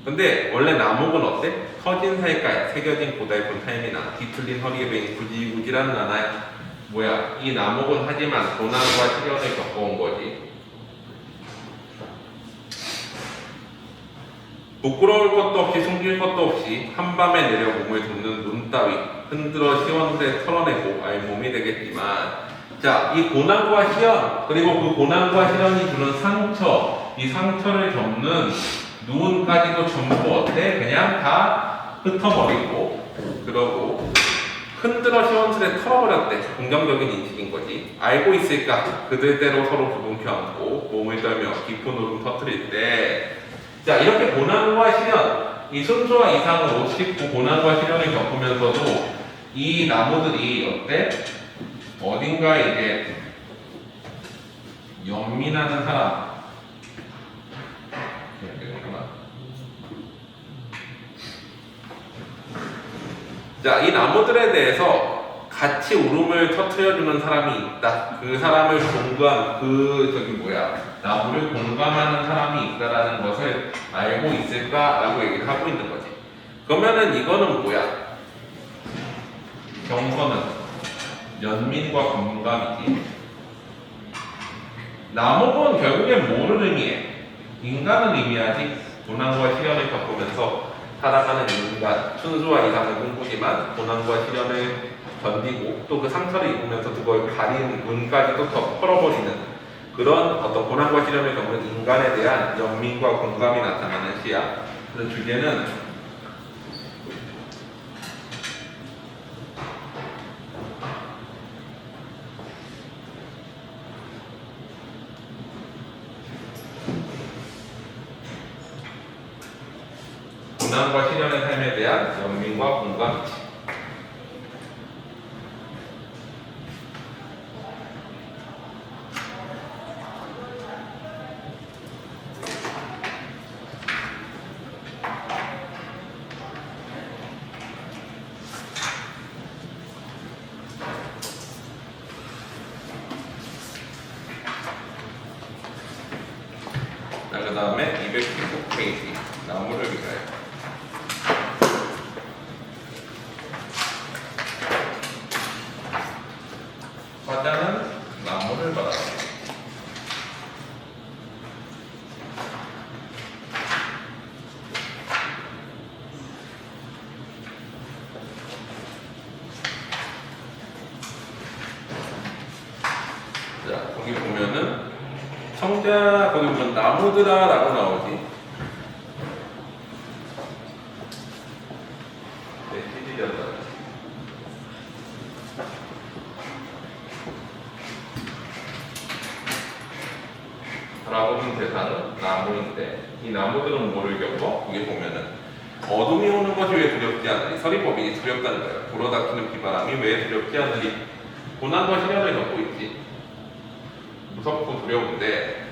근데 원래 나목은 어때? 터진 살깔, 새겨진 고달픈 삶이나 뒤틀린 허리에 베인 구질구질한 나나야. 뭐야? 이 나목은 하지만 고난과 시련을 겪어온 거지. 부끄러울 것도 없이 숨길 것도 없이 한밤에 내려 몸을 돋는 눈 따위 흔들어 시원하게 털어내고 알몸이 되겠지만, 자, 이 고난과 시련, 그리고 그 고난과 시련이 주는 상처, 이 상처를 접는 누운까지도 전부 어때? 그냥 다 흩어버리고, 그러고 흔들어 시원스레 털어버렸대. 긍정적인 인식인 거지. 알고 있을까? 그들대로 서로 부둥켜 안고 몸을 떨며 깊은 울음 터뜨릴 때, 자, 이렇게 고난과 시련, 이 순수와 이상을 못 씹고 고난과 시련을 겪으면서도 이 나무들이 어때? 어딘가 이제 연민하는 사람. 자, 이 나무들에 대해서 같이 울음을 터뜨려주는 사람이 있다. 그 사람을 나무를 공감하는 사람이 있다라는 것을 알고 있을까라고 얘기를 하고 있는 거지. 그러면은 이거는 뭐야? 경선은 연민과 공감이지. 나목은 결국엔 뭐를 의미해? 인간을 의미하지. 고난과 시련을 겪으면서 살아가는 인간, 순수와 이상을 꿈꾸지만 고난과 시련을 견디고 또 그 상처를 입으면서 그걸 가린 눈까지도 더 털어버리는 그런 어떤 고난과 시련을 겪는 인간에 대한 연민과 공감이 나타나는 시야. 그래서 주제는 고난과 시련의 삶에 대한 연민과 공감이지. 자, 그 다음에 219페이지 나무를 위하여. 화자는 나무를 바라본다. 자, 거기 보면은 청자 거기 보면 나무들아 라고 나오지. 네, 찌질이었다. 바라보는 대상은 나무인데 이 나무들은 뭐를 겪어? 여기 보면은 어둠이 오는 것이 왜 두렵지 않으리? 서리법인이 두렵다는 거야. 불어닥치는 비바람이 왜 두렵지 않으리? 고난과 시련을 겪고 있지. 무섭고 두려운데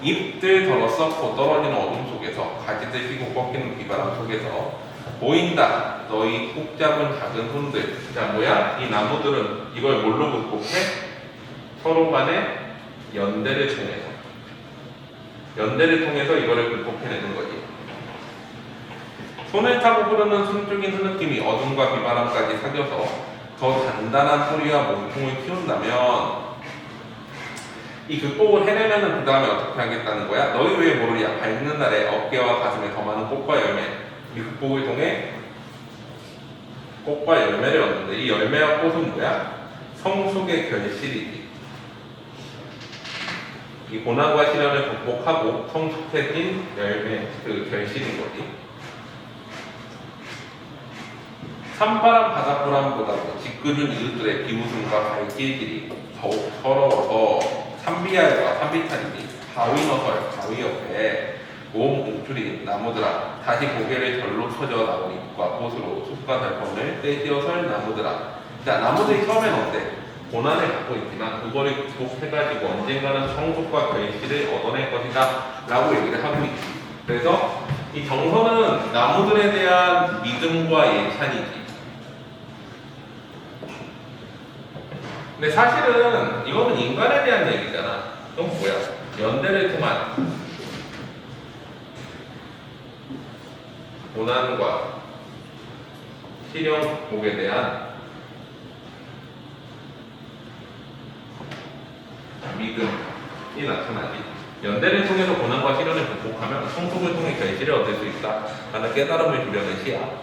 잎들 덜어 썩고 떨어지는 어둠 속에서 가지들 휘고 꺾이는 비바람 속에서 보인다. 너희 꼭 잡은 작은 손들. 자, 뭐야? 이 나무들은 이걸 뭘로 극복해? 서로 간의 연대를 통해서 이거를 극복해내는 거지. 손을 타고 흐르는 숨죽인 흐느낌이 어둠과 비바람까지 사겨서 더 단단한 소리와 몸통을 키운다면 이 극복을 해내면은 그 다음에 어떻게 하겠다는 거야? 너희 왜 모르랴? 밝는 날에 어깨와 가슴에 더 많은 꽃과 열매. 이 극복을 통해 꽃과 열매를 얻는데 이 열매와 꽃은 뭐야? 성숙의 결실이지. 이 고난과 시련을 극복하고 성숙해진 열매, 그 결실인 거지. 산바람 바닷바람보다도 짓궂은 이웃들의 비웃음과 발길질이 더욱 서러워서 산비알과 산비탈이니 바위너설, 바위 옆에 모험 웅투리 나무들아 다시 고개를 절로 쳐져 나온 잎과 꽃으로 숲과 달콤을 떼지어설 나무들아. 자, 나무들이 처음엔 어때? 고난을 갖고 있지만 그거를 극복해가지고 언젠가는 성숙과 결실을 얻어낼 것이다 라고 얘기를 하고 있지. 그래서 이 정서는 나무들에 대한 믿음과 예찬이지. 근데 사실은 이거는 인간에 대한 얘기잖아. 그럼 뭐야? 연대를 통한 고난과 시련 극복에 대한 믿음이 나타나지. 연대를 통해서 고난과 시련을 극복하면 성숙을 통해 결실을 얻을 수 있다 라는 깨달음을 주려는 시야.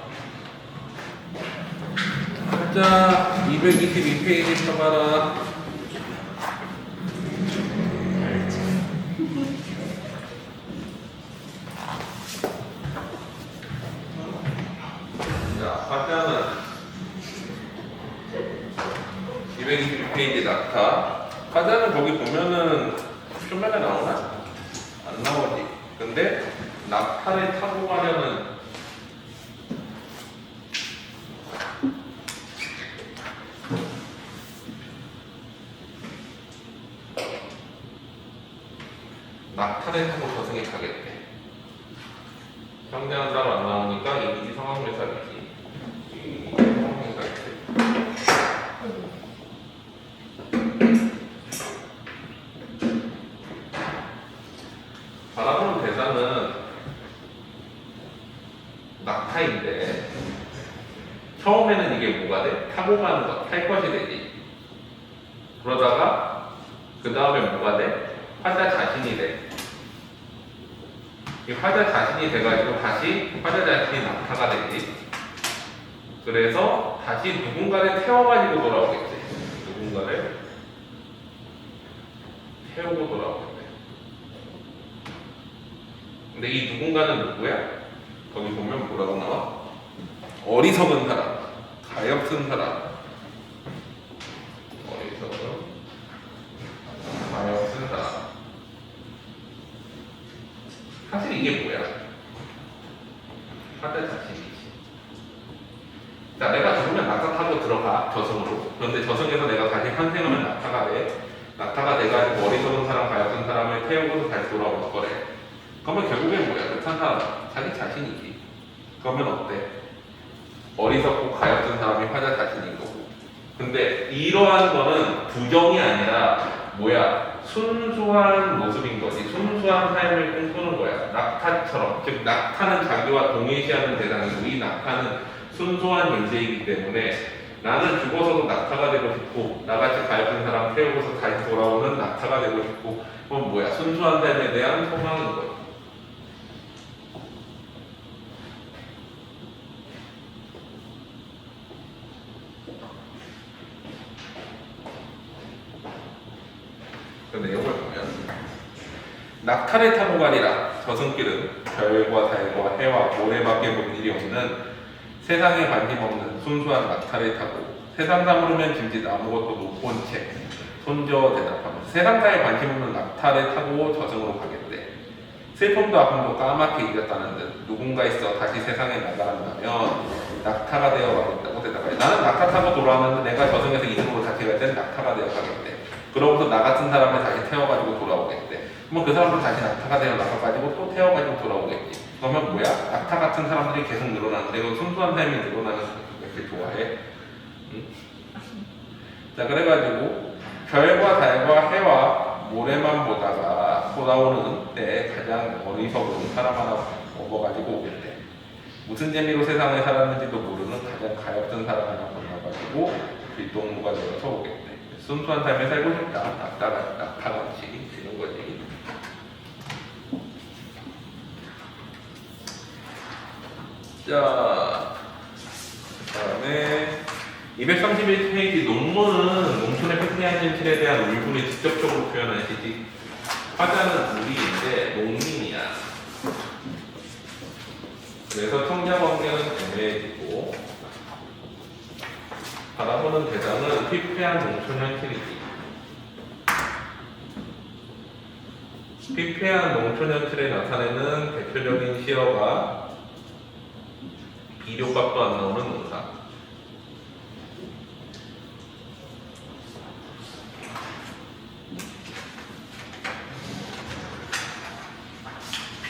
자, 222페이지 펴봐라. 자, 화자는 222페이지 낙타. 화자는 거기 보면은 표면에 나오나? 안 나오지. 근데 낙타를 타고 가려는 낙타를 타고 저승에 가겠대. 성대는 따로 안 나오니까 이미지 상황묘사이지. 이미지 상황묘사이지. 바라보는 대상은 낙타인데 처음에는 이게 뭐가 돼? 타고 가는 것, 탈 것이 되지. 그러다가 그 다음에 뭐가 돼? 화자 자신이 돼. 이 화자 자신이 돼가지고 다시 화자 자신이 낙타가 되지. 그래서 다시 누군가를 태워가지고 돌아오겠지. 누군가를 태우고 돌아오겠지. 근데 이 누군가는 누구야? 거기 보면 뭐라고 나와? 어리석은 사람, 가엾은 사람. 어리석은, 가엾은 사람. 사실 이게 뭐야? 화자 자신이지. 자, 내가 죽으면 낙타 타고 들어가, 저승으로. 그런데 저승에서 내가 다시 환생하면 낙타가 돼. 낙타가 돼가지고 어리석은 사람, 가엾은 사람을 태우고서 다시 돌아올 거래. 그러면 결국엔 뭐야? 끝한 사람, 자기 자신이지. 그러면 어때? 어리석고 가엾은 사람이 화자 자신인 거고. 근데 이러한 거는 부정이 아니라 뭐야? 순수한 모습인 거지. 순수한 삶을 꿈꾸는 거야. 낙타처럼. 즉 낙타는 자기와 동일시하는 대상이고 이 낙타는 순수한 존재이기 때문에 나는 죽어서도 낙타가 되고 싶고 나같이 가엾은 사람 태우고서 다시 돌아오는 낙타가 되고 싶고 그건 뭐야? 순수한 삶에 대한 소망인 거야. 그 내용을 보면 낙타를 타고 가리라. 저승길은 별과 달과 해와 모래밖에 볼 일이 없는 세상에 관심 없는 순수한 낙타를 타고 세상 사물으면 짐짓 아무것도 못 본 채 손저 대답하면서 세상사에 관심 없는 낙타를 타고 저승으로 가겠대. 슬픔도 아픔도 까맣게 이겼다는 듯 누군가 있어 다시 세상에 나가란다면 낙타가 되어 가겠다고 대답해. 나는 낙타 타고 돌아왔는데 내가 저승에서 이승으로 다시 갈 땐 낙타가 되어 가겠대. 그러고서 나 같은 사람을 다시 태워가지고 돌아오겠대. 그러면 그 사람도 다시 낙타가 되어 나가가지고 또 태워가지고 돌아오겠지. 그러면 뭐야? 낙타 같은 사람들이 계속 늘어나는데 그 순수한 삶이 늘어나는 거 이렇게 좋아해? 응? 자, 그래가지고 별과 달과 해와 모래만 보다가 돌아오는 때 가장 어리석은 사람 하나 먹어가지고 오겠대. 무슨 재미로 세상을 살았는지도 모르는 가장 가엾은 사람 하나 건너가지고 뒷동무가 되어서 오겠대. 순수한 삶을 살고 싶다. 다 같이 되는 거지. 자, 그 다음에 231페이지 논문은 농촌의 팽팽한 현실에 대한 울분을 직접적으로 표현한 시지. 화자는 우리인데 농민이야. 그래서 청자관계는 애매해지고 바라보는 대상은 피폐한 농촌 현실이지. 피폐한 농촌 현실에 나타내는 대표적인 시어가 비료값도 안 나오는 농사.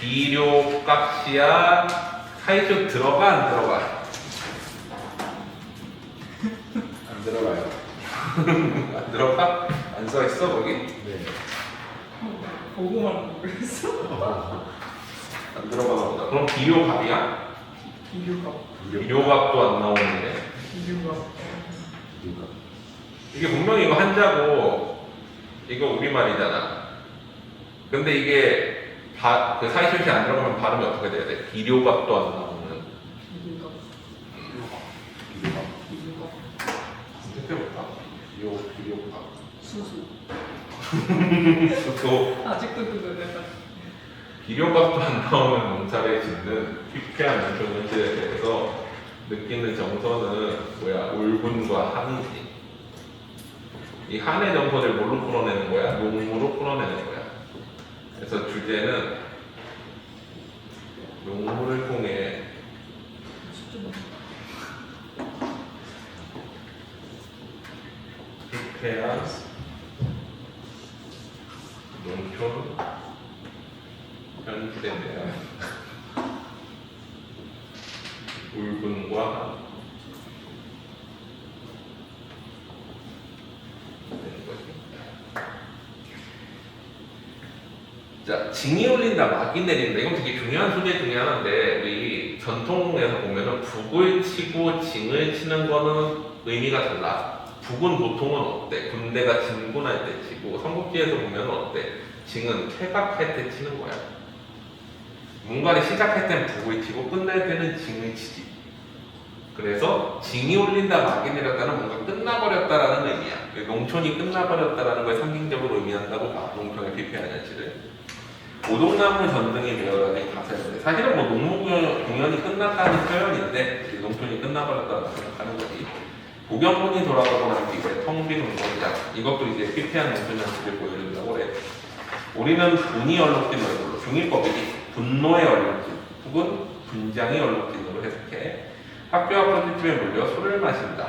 비료값이야. 사이즈 들어가 안 들어가? 안 들어가요. 안 들어가? 안 써있어 거기? 네. 보고만 그랬어. 안 들어가나 보다. 그럼 비료값이야? 비교가. 비료값도 안 나오는데. 비교가. 이게 분명히 이거 한자고 이거 우리말이잖아. 근데 이게 그 사이실시 안 들어가면 발음이 어떻게 돼야 돼? 비료값도 안 나오는. 비교가. 비료값. 비교가. 어떻게 볼까? 비료값. 수수. 또 아직도 그거 약간. 비료값도 안 나오는 농사를 짓는 피폐한 농촌 현실에 대해서 느끼는 정서는 뭐야? 울분과 한이지. 이 한의 정서를 뭘로 풀어내는 거야? 농무로 풀어내는 거야. 그래서 주제는 농무를 통해 피폐한 농촌 현실에 대한 울분과 되는 거지. 자, 징이 울린다, 막이 내린다. 이건 되게 중요한 소재 중에 하나인데, 우리 전통에서 보면은 북을 치고 징을 치는 거는 의미가 달라. 북은 보통은 어때? 군대가 진군할 때 치고, 삼국지에서 보면은 어때? 징은 퇴각할 때 치는 거야. 뭔가를 시작할 땐 북을 치고, 끝날 때는 징을 치지. 그래서 징이 울린다, 막이 내렸다는 뭔가 끝나버렸다라는 의미야. 농촌이 끝나버렸다라는 걸 상징적으로 의미한다고 봐. 농촌의 피폐한 현실을. 오동나무 전등이 되어가지고 가사인데 사실은 뭐 농무 공연이 끝났다는 표현인데 농촌이 끝나버렸다고 생각하는 거지. 고경문이 돌아가고 난 뒤에 텅 빈 운동장 이것도 이제 피폐한 농촌 현실을 보여준다고 그래. 우리는 분이 얼룩진 얼굴로 중일법이지. 분노의 얼룩진 혹은 분장이 얼룩진으로 해석해. 학교 앞 편집집에 몰려 술을 마신다.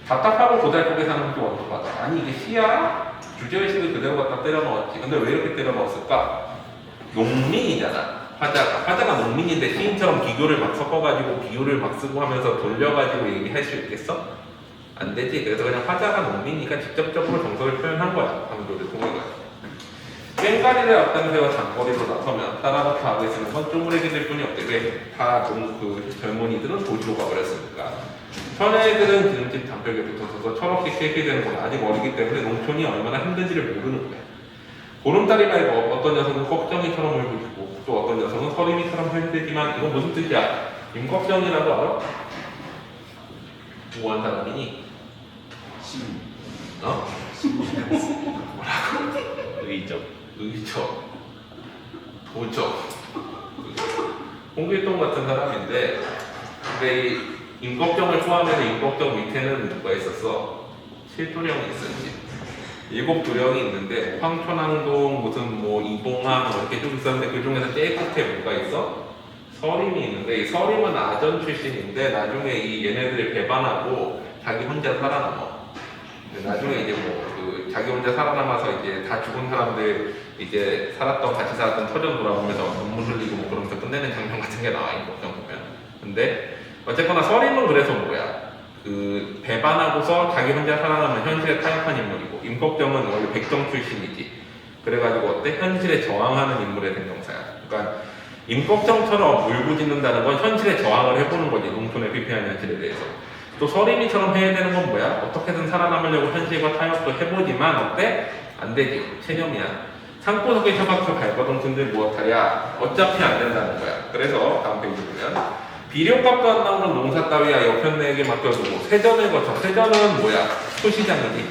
답답하고 고달프게 사는 게 원통하다. 아니 이게 시야? 주제의식을 그대로 갖다 때려 넣었지. 근데 왜 이렇게 때려 넣었을까? 농민이잖아. 화자가 농민인데 시인처럼 기교를 막 섞어가지고 비유를 막 쓰고 하면서 돌려가지고 얘기할 수 있겠어? 안 되지. 그래서 그냥 화자가 농민이니까 직접적으로 정서를 표현한 거야. 강조를 통해가지고. 꽹과리를 앞당세워 장거리로 나서면 따라붙어 하고 있으면 선조물에게 될 뿐이 없대. 왜? 다 그 젊은이들은 도시로 가버렸으니까. 처녀애들은 기름집 담벼락에 붙어서서 철없이 깨게 되는 건 아직 어리기 때문에 농촌이 얼마나 힘든지를 모르는 거야. 보름달이 말고 어떤 녀석은 꺽정이처럼 울부짖고 또 어떤 녀석은 서림이처럼 현대지만 이건 무슨 뜻이야? 임꺽정이라고 알아? 뭐한 사람이니? 심. 어? 뭐라고? 의적. 도적 홍길동 같은 사람인데 근데 이 임꺽정을 포함해서 임꺽정 밑에는 누가 있었어? 칠도령이 있었지. 7도령이 있는데 황촌항동 무슨 뭐 이봉항 이렇게 쭉 있었는데 그 중에서 제일 끝에 뭐가 있어? 서림이 있는데 이 서림은 아전 출신인데 나중에 이 얘네들을 배반하고 자기 혼자 살아남아. 나중에 이제 그 자기 혼자 살아남아서 이제 다 죽은 사람들 이제 같이 살았던 터전 돌아보면서 눈물 흘리고 뭐 그러면서 끝내는 장면 같은 게 나와 임꺽정 보면. 근데 어쨌거나 서림은 그래서 뭐야? 그 배반하고서 자기 혼자 살아남은 현실에 타협한 인물이고 임꺽정은 원래 백정 출신이지. 그래가지고 어때? 현실에 저항하는 인물의 대명사야. 그러니까 임꺽정처럼 울부짖는다는 건 현실에 저항을 해보는 거지. 농촌의 피폐한 현실에 대해서. 또 서린이처럼 해야 되는 건 뭐야? 어떻게든 살아남으려고 현실과 타협도 해보지만 어때? 안 되지. 체념이야. 산구석에 처박혀 발버둥 든들 무엇하랴? 어차피 안 된다는 거야. 그래서 다음 페이지 보면 비료값도 안 나오는 농사 따위야 옆편내에게 맡겨두고 세전을 거쳐. 세전은 뭐야? 소시장이지.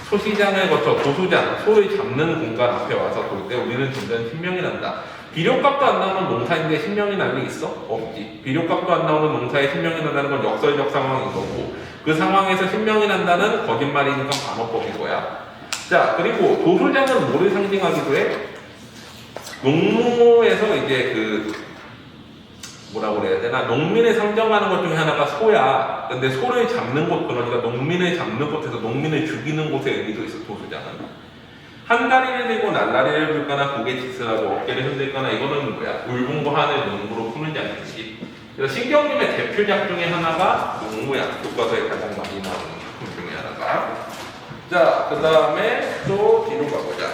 소시장을 거쳐 도수장, 소를 잡는 공간 앞에 와서 볼 때 우리는 점점 신명이 난다. 비료값도 안 나오는 농사인데 신명이 날 리 있어? 없지. 비료값도 안 나오는 농사에 신명이 난다는 건 역설적 상황인 거고 그 상황에서 신명이 난다는 거짓말이니까 반어법인 거야. 자, 그리고 도수장은 뭐를 상징하기도 해? 농무에서 이제 뭐라고 그래야 되나? 농민을 상정하는 것 중에 하나가 소야. 근데 소를 잡는 곳, 그러니까 농민을 잡는 곳에서 농민을 죽이는 곳의 의미도 있어, 도수장은. 한 다리를 들고 날라리를 불거나 고개 짓으라고 어깨를 흔들거나 이거는 뭐야? 울분고한을 농구로 푸는 장면이지. 그래서 신경림의 대표작 중에 하나가 농무야. 교과서에 가장 많이 나오는 작품 중에 하나가. 자, 그 다음에 또 뒤로 가보자.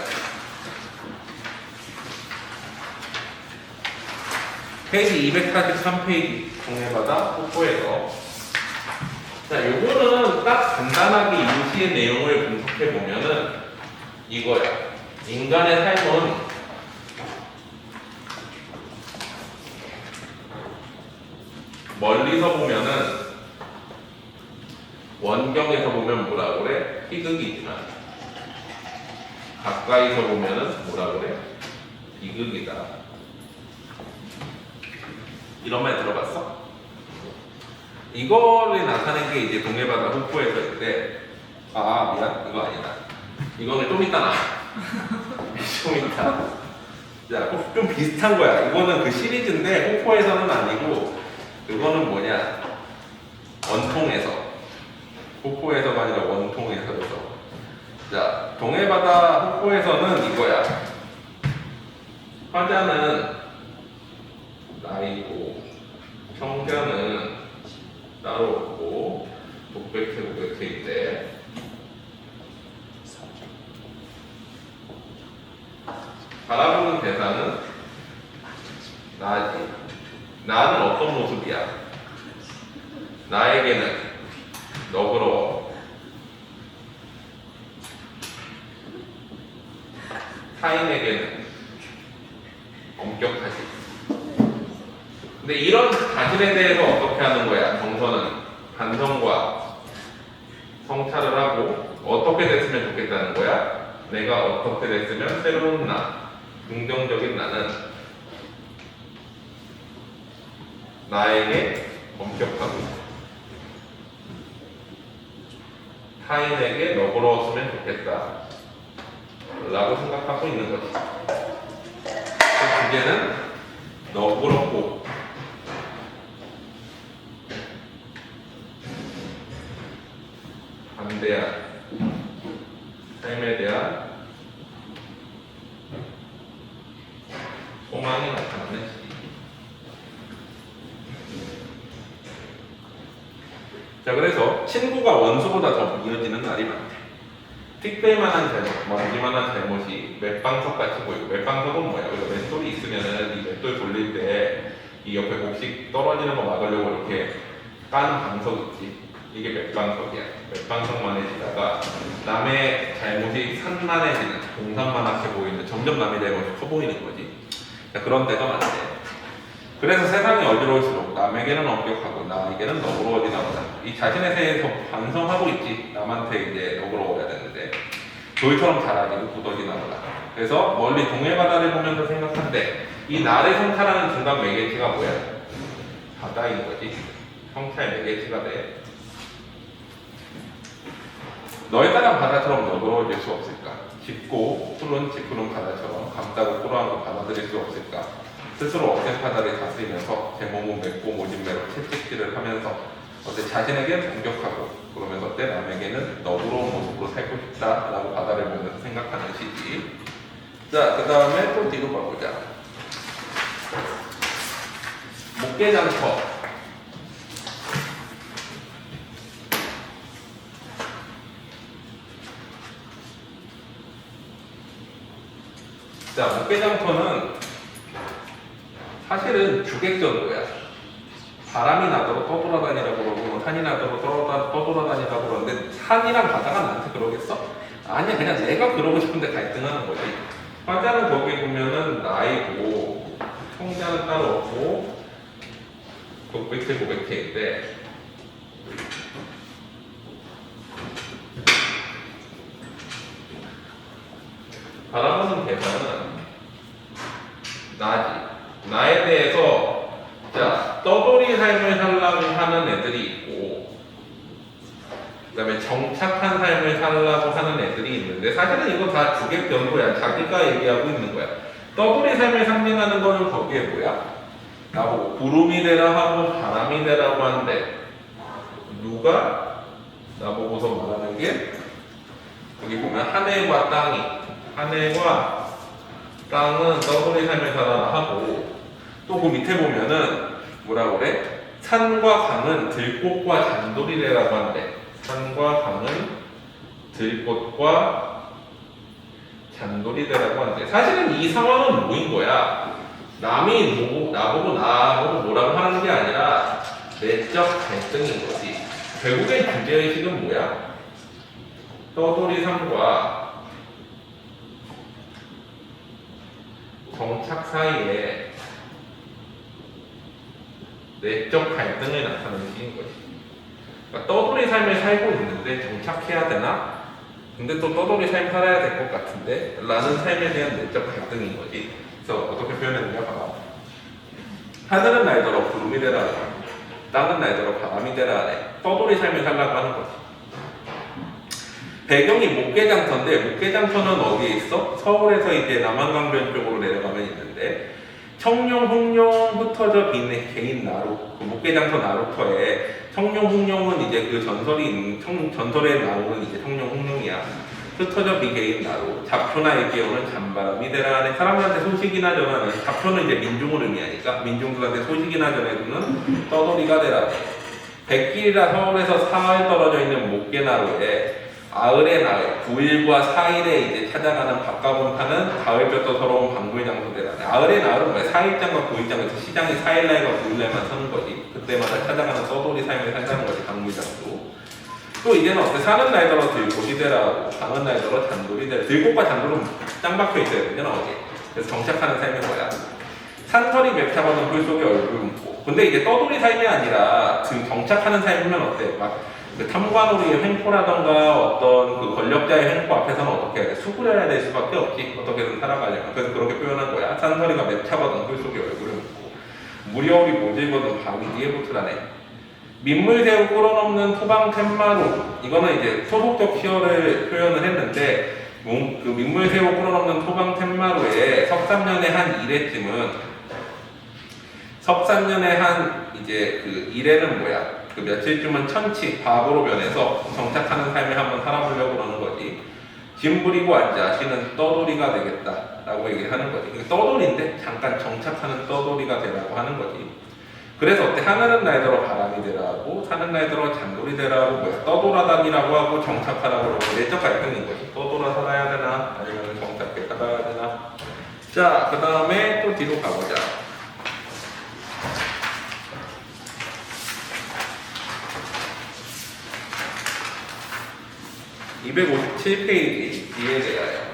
페이지 243페이지 동해바다 폭포에서. 자, 요거는 딱 간단하게 이 시의 내용을 분석해 보면은 이거야. 인간의 삶은 멀리서 보면은 원경에서 보면 뭐라 그래? 희극이지만 가까이서 보면은 뭐라 그래? 비극이다. 이런 말 들어봤어? 이거를 나타낸 게 이제 동해바다 폭포에서인데 미안 이거 아니다. 이거는 좀 이따 나. 좀 이따. 자, 좀 비슷한 거야. 이거는 그 시리즈인데 폭포에서는 아니고 그거는 뭐냐? 원통에서. 폭포에서가 아니라 원통에서에서. 자, 동해바다 폭포에서는 이거야. 화자는 나이고 청자는 따로 없고 독백체인데 바라보는 대상은 나지. 나는 어떤 모습이야? 나에게는 너그러워. 타인에게는 엄격하지. 근데 이런 자신에 대해서 어떻게 하는 거야? 정서는 반성과 성찰을 하고 어떻게 됐으면 좋겠다는 거야? 내가 어떻게 됐으면 새로운 나, 긍정적인 나는 나에게 엄격하고 타인에게 너그러웠으면 좋겠다 라고 생각하고 있는 거지. 그 주제는 너그럽고 반대한 삶에 대한 소망이 나타나는 시기. 자, 그래서 친구가 원수보다 더 미워지는 날이 많대. 특별만한 잘못, 먼지만한 잘못이 맷방석 같이 보이고, 맷방석은 뭐야? 그래서 맷돌이 있으면은 이 맷돌 돌릴 때 이 옆에 곡식 떨어지는 거 막으려고 이렇게 까는 방석 있지. 이게 맷방석이야. 맷방석만해지다가 남의 잘못이 산만해지는, 동산만하게 보이는, 점점 남의 잘못이 커 보이는 거지. 자, 그런 때가 많대. 그래서 세상이 어지러울수록 남에게는 엄격하고 나에게는 너그러워지나 보다. 이 자신에 대해서 반성하고 있지. 남한테 이제 너그러워야 되는데 돌처럼 자라지고 굳어지나 보다. 그래서 멀리 동해바다를 보면서 생각한데 이 나를 성찰하는 중간 매개체가 뭐야? 바다인 거지. 성찰 매개체가 돼. 너에 따른 바다처럼 너그러워질 수 없을까? 짙고 푸른 바다처럼 감다고 꾸러한 걸 받아들일 수 없을까? 스스로 억센 바다를 다스리면서 제 몸은 맵고 모진매로 채찍질을 하면서 어때 자신에게 공격하고 그러면서 어때 남에게는 너그러운 모습으로 살고 싶다라고 바다를 보면서 생각하는 시기. 자, 그 다음에 또 뒤로 가보자. 목계장터. 자, 목계장터는 사실은 주객전도야. 바람이 나도록 떠돌아다니라고 그러고 산이 나도록 떠돌아다니라고 그러는데 산이랑 바다가 나한테 그러겠어? 아니야, 그냥 내가 그러고 싶은데 갈등하는 거지. 화자는 거기에 보면은 나이고 청자는 따로 없고 고백체인데 바라보는 대상은 나지. 나에 대해서 자 떠돌이 삶을 살라고 하는 애들이 있고 그 다음에 정착한 삶을 살라고 하는 애들이 있는데 사실은 이거 다 주객전도야. 자기가 얘기하고 있는 거야. 떠돌이 삶을 상징하는 거는 거기에 뭐야? 나보고 구름이 되라 하고 바람이 되라고 하는데 누가 나보고서 말하는 게 여기 보면 하늘과 땅은 떠돌이 삶을 살아라 하고 또 그 밑에 보면은 뭐라 그래? 산과 강은 들꽃과 잔돌이래라고 한대. 산과 강은 들꽃과 잔돌이래라고 한대. 사실은 이 상황은 뭐인 거야? 남이 나보고 뭐라고 하는 게 아니라 내적 갈등인 거지. 결국엔 주제의식은 뭐야? 떠돌이 삶과 정착 사이에 내적 갈등을 나타내는 시인 것이. 그러니까 떠돌이 삶을 살고 있는데 정착해야 되나? 근데 또 떠돌이 삶 살아야 될 것 같은데? 라는 삶에 대한 내적 갈등인 거지. 그래서 어떻게 표현했느냐 봐봐. 하늘은 날더러 구름이 되라 하고 땅은 날더러 바람이 되라 하네. 떠돌이 삶을 살라고 하는 거지. 배경이 목계장터인데 목계장터는 어디에 있어? 서울에서 이제 남한강변 쪽으로 내려가면 있는데 청룡, 홍룡 흩어져 빈 개인 나루, 그 목계장터 나루터에 청룡, 홍룡은 이제 그 전설에 나오는 이제 청룡, 홍룡이야. 흩어져 빈 개인 나루, 잡초나 일기에 오는 잔바람이 되라 하네. 사람들한테 소식이나 전하는, 잡초는 이제 민중을 의미하니까 민중들한테 소식이나 전해주는 떠돌이가 되라. 백길이라 서울에서 사흘 떨어져 있는 목계나루에 아을의 나흘, 9일과 4일에 이제 찾아가는 밥가분파는 가을볕도 서러운 방불장소대라네. 아을의 나흘은 뭐야? 4일장과 9일장에서 시장이 4일날과 9일날만 서는 거지. 그때마다 찾아가는 떠돌이 삶을 산다는 거지, 방불장소. 또 이제는 어때? 사는 날더러 들꽃이 되라, 가는 날더러 잔돌이 되라. 들꽃과 잔돌은 짱 박혀 있어야 되잖아, 어디. 그래서 정착하는 삶인 거야. 산설이 맵차거든 글 속에 얼굴 묻고. 근데 이제 떠돌이 삶이 아니라 지금 정착하는 삶이면 어때? 막 그 탐관오리의 횡포라던가 어떤 그 권력자의 횡포 앞에서는 어떻게 해야 돼? 수그려야 될 수밖에 없지. 어떻게든 살아가려면. 그래서 그렇게 표현한 거야. 산설이가 맵차거든 글 속에 얼굴을 묻고. 무려울이 모질거든 밤이 뒤에 붙으라네. 민물새우 끌어넘는 토방 툇마루. 이거는 이제 소속적 시어를 표현을 했는데 그 민물새우 끌어넘는 토방 툇마루에 석삼년에 한 1회쯤은 석삼년에 한 이제 그 1회는 뭐야? 그 며칠쯤은 천치, 과거로 변해서 정착하는 삶을 한번 살아보려고 그러는 거지. 짐 부리고 앉아 시는 떠돌이가 되겠다라고 얘기하는 거지. 떠돌인데 잠깐 정착하는 떠돌이가 되라고 하는 거지. 그래서 어때? 하늘은 날더러 바람이 되라 하고 산은 날더러 잔돌이 되라 하고 뭐야? 떠돌아다니라고 하고 정착하라고 하고 내적 갈등인 거지. 떠돌아 살아야 되나? 아니면 정착해 살아야 되나? 자, 그 다음에 또 뒤로 가보자. 257페이지 뒤에 대하여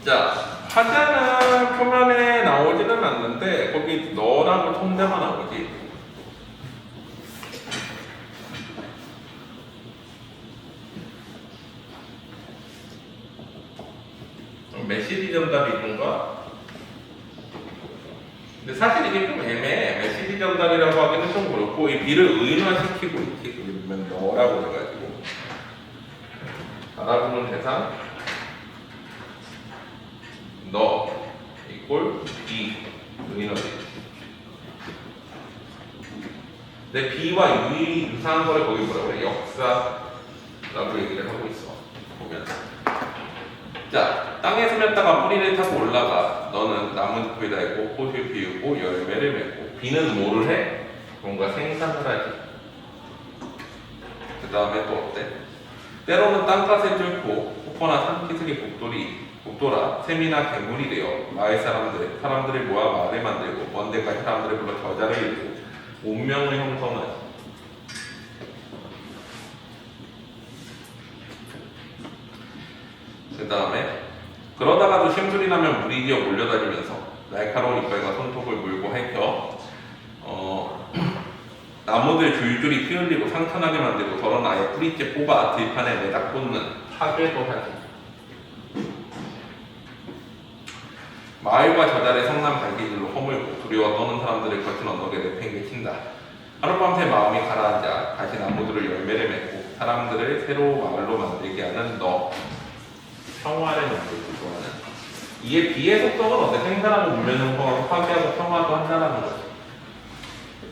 자, 화자는 표면에 나오지는 않는데 거기 너라고 통대만 나오지. 메시지 전달이 있던가? 근데 사실 이게 좀 애매해. 메시지 전달이라고 하기는 좀 그렇고 이 비를 의인화시키고 있지. 그러면 너라고 해가지고 알아보는 대상 너 이꼴 비 의인화시. 근데 비와 유사한 거를 거기 뭐라고 그래? 역사라고 얘기를 하고 있어. 보면 자, 땅에 스며다가 뿌리를 타고 올라가. 너는 나뭇잎을 달고 꽃을 피우고 열매를 맺고. 비는 뭐를 해? 뭔가 생산을 하지. 그 다음에 또 어때? 때로는 땅밭에 뚫고 폭포나 산기슭의 국도라 샘이나 괴물이 되어 마을 사람들을 모아 마을을 만들고 먼 데까지 사람들을 불러 저자를 이루고 운명을 형성하지. 그 다음에 그러다가도 심술이 나면 물이 기어 몰려다니면서 날카로운 이빨과 손톱을 물고 핥혀 나무들 줄줄이 피흘리고 상처나게 만들고 더러운 아예 뿌리째 뽑아 들판에 매다 꽂는 파괴도 하지. 마을과 저달의 성난 발기질로 허물고 두려워 떠는 사람들을 거친 언덕에 내팽개친다. 하룻밤새 마음이 가라앉아 다시 나무들을 열매를 맺고 사람들을 새로 마을로 만들게 하는 너. 평화를 만들고 좋아하는. 이게 비의 속성은 어때? 생산하고 물면 형성하고 파괴하고 평화도 한다는 거지.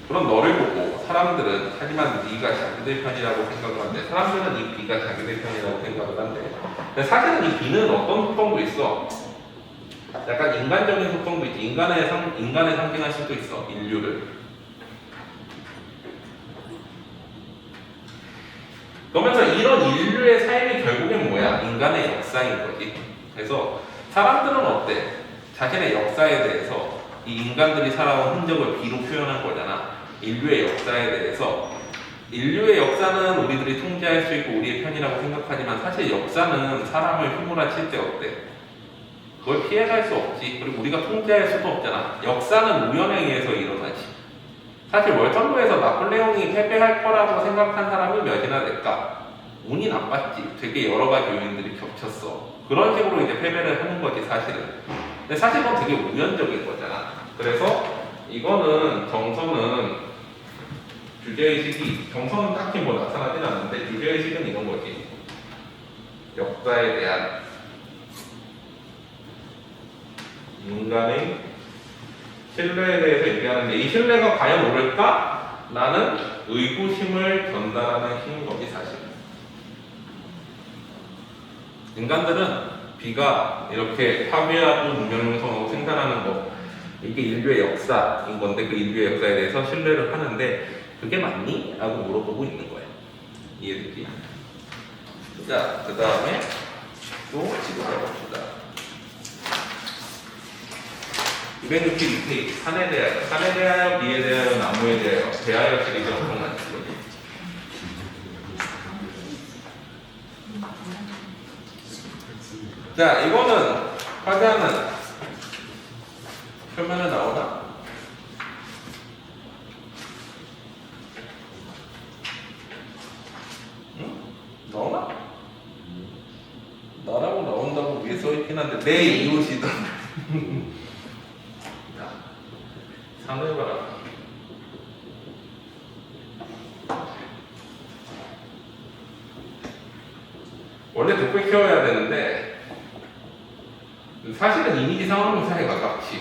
그런 너를 보고 사람들은 하지만 네가 자기들 편이라고 생각을 한대. 사람들은 이 비가 자기들 편이라고 생각을 한대. 근데 사실은 이 비는 어떤 속성도 있어. 약간 인간적인 속성도 있지. 인간의 상징할 수도 있어. 인류를. 그러면서 이런 인류의 삶이 결국엔 뭐야? 인간의 역사인 거지. 그래서 사람들은 어때? 자신의 역사에 대해서 이 인간들이 살아온 흔적을 비로 표현한 거잖아. 인류의 역사에 대해서 인류의 역사는 우리들이 통제할 수 있고 우리의 편이라고 생각하지만 사실 역사는 사람을 휘몰아칠 때 어때? 그걸 피해갈 수 없지. 그리고 우리가 통제할 수도 없잖아. 역사는 우연에 의해서 일어나지. 사실 월천도에서 나폴레옹이 패배할 거라고 생각한 사람이 몇이나 될까? 운이 나빴지. 되게 여러 가지 요인들이 겹쳤어. 그런 식으로 이제 패배를 하는 거지 사실은. 근데 사실 그건 되게 우연적인 거잖아. 그래서 이거는 정서는 주제의식이 정서는 딱히 뭐 나타나진 않는데 주제의식은 이런 거지. 역사에 대한 인간의 신뢰에 대해서 얘기하는데 이 신뢰가 과연 옳을까? 라는 의구심을 전달하는 힘인 거지 사실. 인간들은 비가 이렇게 파괴하고 문명을 형성하고 생산하는 거 이게 인류의 역사인 건데 그 인류의 역사에 대해서 신뢰를 하는데 그게 맞니? 라고 물어보고 있는 거예요. 이해되지? 자, 그 다음에 또 읽어봅시다. 262페이지 산에 대하여, 비에 대하여, 나무에 대하여 시리즈 엄청난 거지. 자, 이거는 화자는 표면에 나오나? 응? 나오나? 나라고 나온다고 위에 써있긴 한데 내 이웃이다. 산을 봐라. 원래 독백 키워야 되는데 사실은 이미지 상황명사에 가깝지.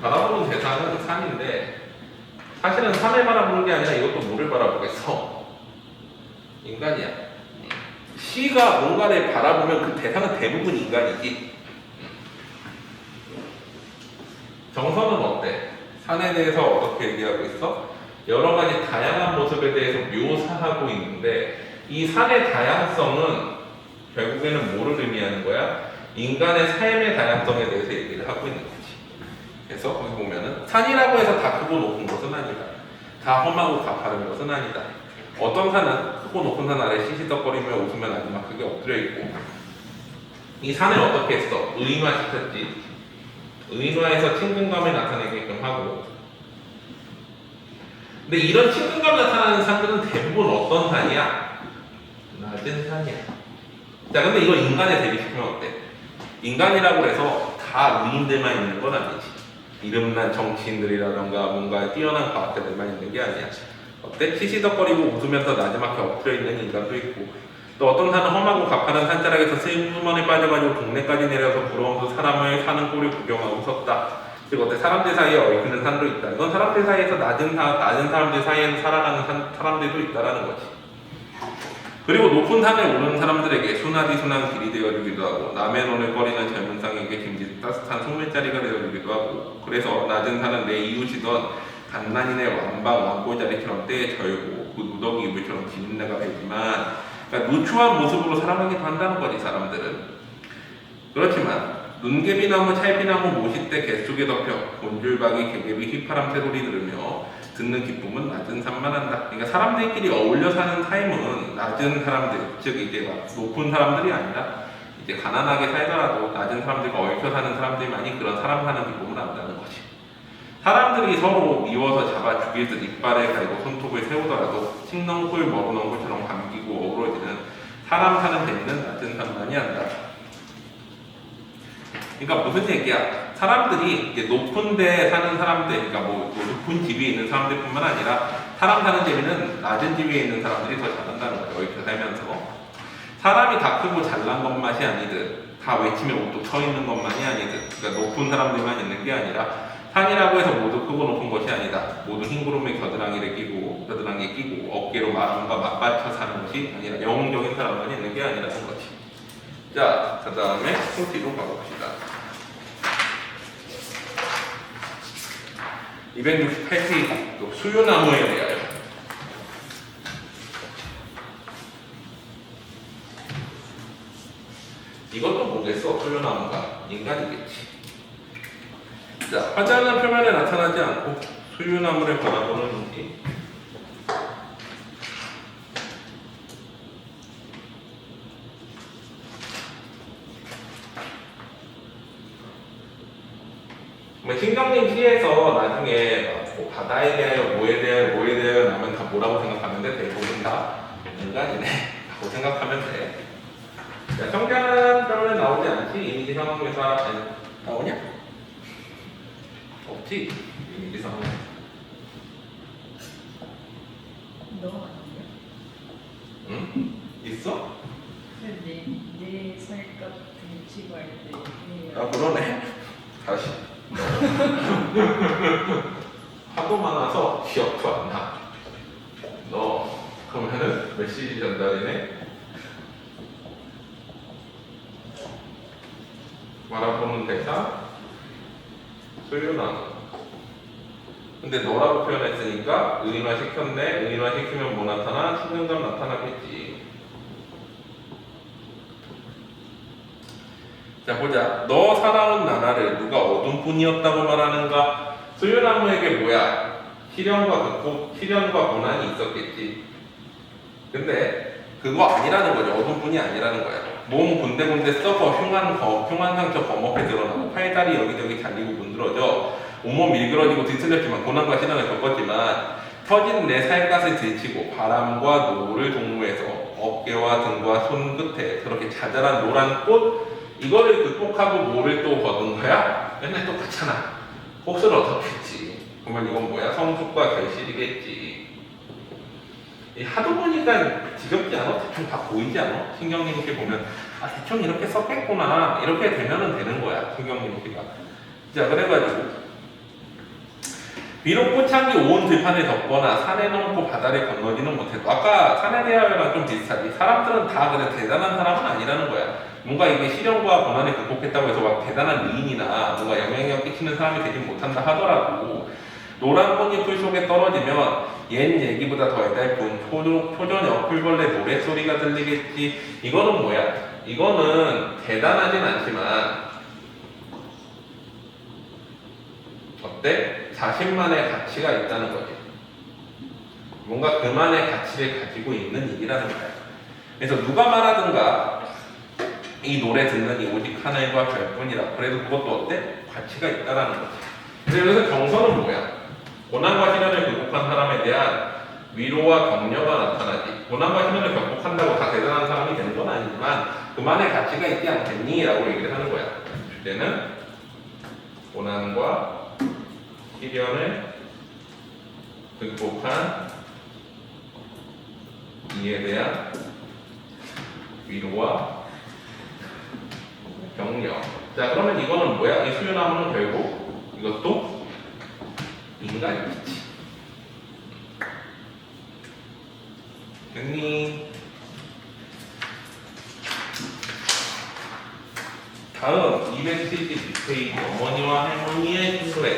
바라보는 대상은 산인데 사실은 산을 바라보는 게 아니라 이것도 물을 바라보겠어. 인간이야. 시가 뭔가를 바라보면 그 대상은 대부분 인간이지. 정서는 어때? 산에 대해서 어떻게 얘기하고 있어? 여러 가지 다양한 모습에 대해서 묘사하고 있는데 이 산의 다양성은 결국에는 뭐를 의미하는 거야? 인간의 삶의 다양성에 대해서 얘기를 하고 있는 거지. 그래서 거기 보면은 산이라고 해서 다 크고 높은 것은 아니다. 다 험하고 가파른 것은 아니다. 어떤 산은 크고 높은 산 아래 시시덕거리며 웃으며 나지막하게 엎드려 있고 이 산을 어떻게 했어? 의인화시켰지. 의인화해서 친근감을 나타내게끔 하고 근데 이런 친근감 나타나는 산들은 대부분 어떤 산이야? 낮은 산이야. 자, 근데 이거 인간에 대비시키면 어때? 인간이라고 해서 다 의인들만 있는 건 아니지. 이름난 정치인들이라던가 뭔가 뛰어난 과학자들만 있는 게 아니야. 어때? 시시덕거리고 웃으면서 나지막히 엎드려 있는 인간도 있고 또 어떤 산은 험하고 가파른 산자락에서 슬그머니 빠져가지고 동네까지 내려서 부러워서 사람을 사는 꼴을 구경하고 섰다. 즉 어때? 사람들 사이에 얽히는 산도 있다. 이건 사람들 사이에서 낮은 사람들 사이에서 살아가는 사람들도 있다라는 거지. 그리고 높은 산에 오르는 사람들에게 순하디 순한 길이 되어주기도 하고 남의 논을 꺼리는 젊은 쌍에게 김짓 따뜻한 속물자리가 되어주기도 하고 그래서 낮은 산은 내 이웃이던 갓난이네 완방 완골자리처럼 때에 절고 그 누더기 이불처럼 비린내가 배지만 그러니까 누추한 모습으로 살아가기도 한다는 거지 사람들은. 그렇지만 눈개비나무, 찰비나무, 모시대 갯속에 덮여 곤줄박이, 개개비, 휘파람 새소리 들으며 듣는 기쁨은 낮은 산만 한다. 그러니까 사람들끼리 어울려 사는 삶은 낮은 사람들, 즉 이제 막 높은 사람들이 아니라 이제 가난하게 살더라도 낮은 사람들과 얽혀 사는 사람들만이 그런 사람 사는 기쁨을 안다는 거지. 사람들이 서로 미워서 잡아 죽일 듯 이빨을 갈고 손톱을 세우더라도 칡넝쿨 머루넝쿨처럼 감기고 어우러지는 사람 사는 재미는 낮은 산만이 한다. 그러니까 무슨 얘기야? 사람들이 이제 높은 데 사는 사람들, 그러니까 뭐 높은 집에 있는 사람들뿐만 아니라 사람 사는 재미는 낮은 집에 있는 사람들이 더 잘한다는 거죠. 이렇게 살면서 사람이 다 크고 잘난 것만이 아니듯 다 외치며 우뚝 서 있는 것만이 아니듯 그러니까 높은 사람들만 있는 게 아니라 산이라고 해서 모두 크고 높은 것이 아니다. 모두 흰구름에 겨드랑이에 끼고 어깨로 마음과 맞받쳐 사는 것이 아니라 영웅적인 사람만 있는 게 아니라는 거지. 자, 그 다음에 소티로 가봅시다. 268페이지 수유나무에 대하여. 이것도 뭐겠어? 수유나무가 인간이겠지. 자, 화자는 표면에 나타나지 않고 수유나무를 바라보는 인지. 신경님 시에서 나중에 뭐 바다에 대하여 뭐에 대하여 나면 다 뭐라고 생각하는데 대부분 다 인간이네 라고 생각하면 돼. 자, 청자는 표면에 나오지 않지? 이미지 상황에서 나오냐? 없지? 이미지 상황. 너 아니야? 응? 있어? 내 살값 등치고 할 때. 아 그러네. 다시. 하도 많아서 기억도 안 나. 너 그러면은 메시지 전달이네. 바라보는 대사 수유나무. 근데 너라고 표현했으니까 의인화 시켰네. 의인화 시키면 뭐 나타나? 신경감 나타나겠지. 자 보자. 너 살아온 나라를 누가 어둠뿐이었다고 말하는가? 수유나무에게 뭐야? 시련과 극복, 시련과 고난이 있었겠지. 근데 그거 아니라는 거죠. 어둠뿐이 아니라는 거야. 몸 군데군데 썩어 흉한 상처 거먹게 드러나고 팔다리 여기저기 잘리고 문드러져 온몸 일그러지고 뒤틀렸지만 고난과 시련을 겪었지만 터진 내 살갗을 들치고 바람과 노를 동무해서 어깨와 등과 손끝에 저렇게 자잘한 노란 꽃 이거를 극복하고 뭐를 또 거둔 거야? 맨날 똑같잖아. 복수를 어떻게 했지? 그러면 이건 뭐야? 성숙과 결실이겠지. 하도 보니까 지겹지 않아? 대충 다 보이지 않아? 신경림 씨 보면 아 대충 이렇게 썼겠구나 이렇게 되면은 되는 거야. 신경림 씨가. 자 그래가지고 비록 꽃향기 온 들판을 덮거나 산에 넘고 바다를 건너지는 못해도 아까 산에 대하여랑 좀 비슷하지. 사람들은 다 그래 대단한 사람은 아니라는 거야. 뭔가 이게 시련과 고난을 극복했다고 해서 막 대단한 미인이나 뭔가 영향력 끼치는 사람이 되지 못한다 하더라도 노란 꽃잎 속에 떨어지면 옛 얘기보다 더 애달픈 초저녁 풀벌레 노랫소리가 들리겠지. 이거는 뭐야? 이거는 대단하진 않지만 어때? 자신만의 가치가 있다는 거지. 뭔가 그만의 가치를 가지고 있는 일이라는 거야. 그래서 누가 말하든가 이 노래 듣는 이 오직 하늘과 별뿐이라. 그래도 그것도 어때? 가치가 있다라는 거지. 그래서 정서는 뭐야? 고난과 시련을 극복한 사람에 대한 위로와 격려가 나타나지. 고난과 시련을 극복한다고 다 대단한 사람이 되는 건 아니지만 그만의 가치가 있지 않겠니? 라고 얘기를 하는 거야. 주제는 고난과 시련을 극복한 이에 대한 위로와 격려. 자 그러면 이거는 뭐야? 이 수유나무는 결국 이것도 인간이지. 됐니? 다음 272페이지 어머니와 할머니의 신뢰.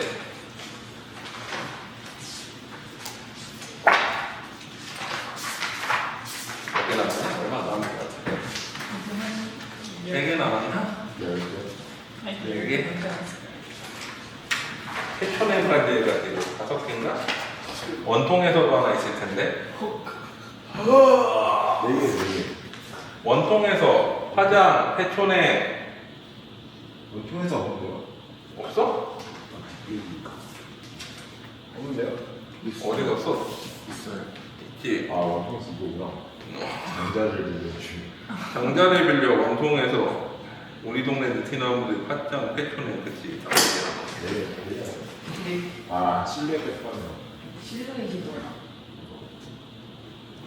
몇 개 남았냐? 얼마 안 남은 것 같아. 3개 남았나? 4개? 최초네까지 해가지고 5개인가? 원통에서도 하나 있을 텐데. 원통에서 화장, 해초네 통해서 없는 거야? 없어? 없는데요? 어디 갔어? 있어요. 있지. 아, 원통에서 이거구나. 남자를 빌려주시. 장자를 빌려 원통에서 우리 동네 느티나무들 화장, 해초네 그치? 아, 실내가 예뻐요. 실력이지 뭐야?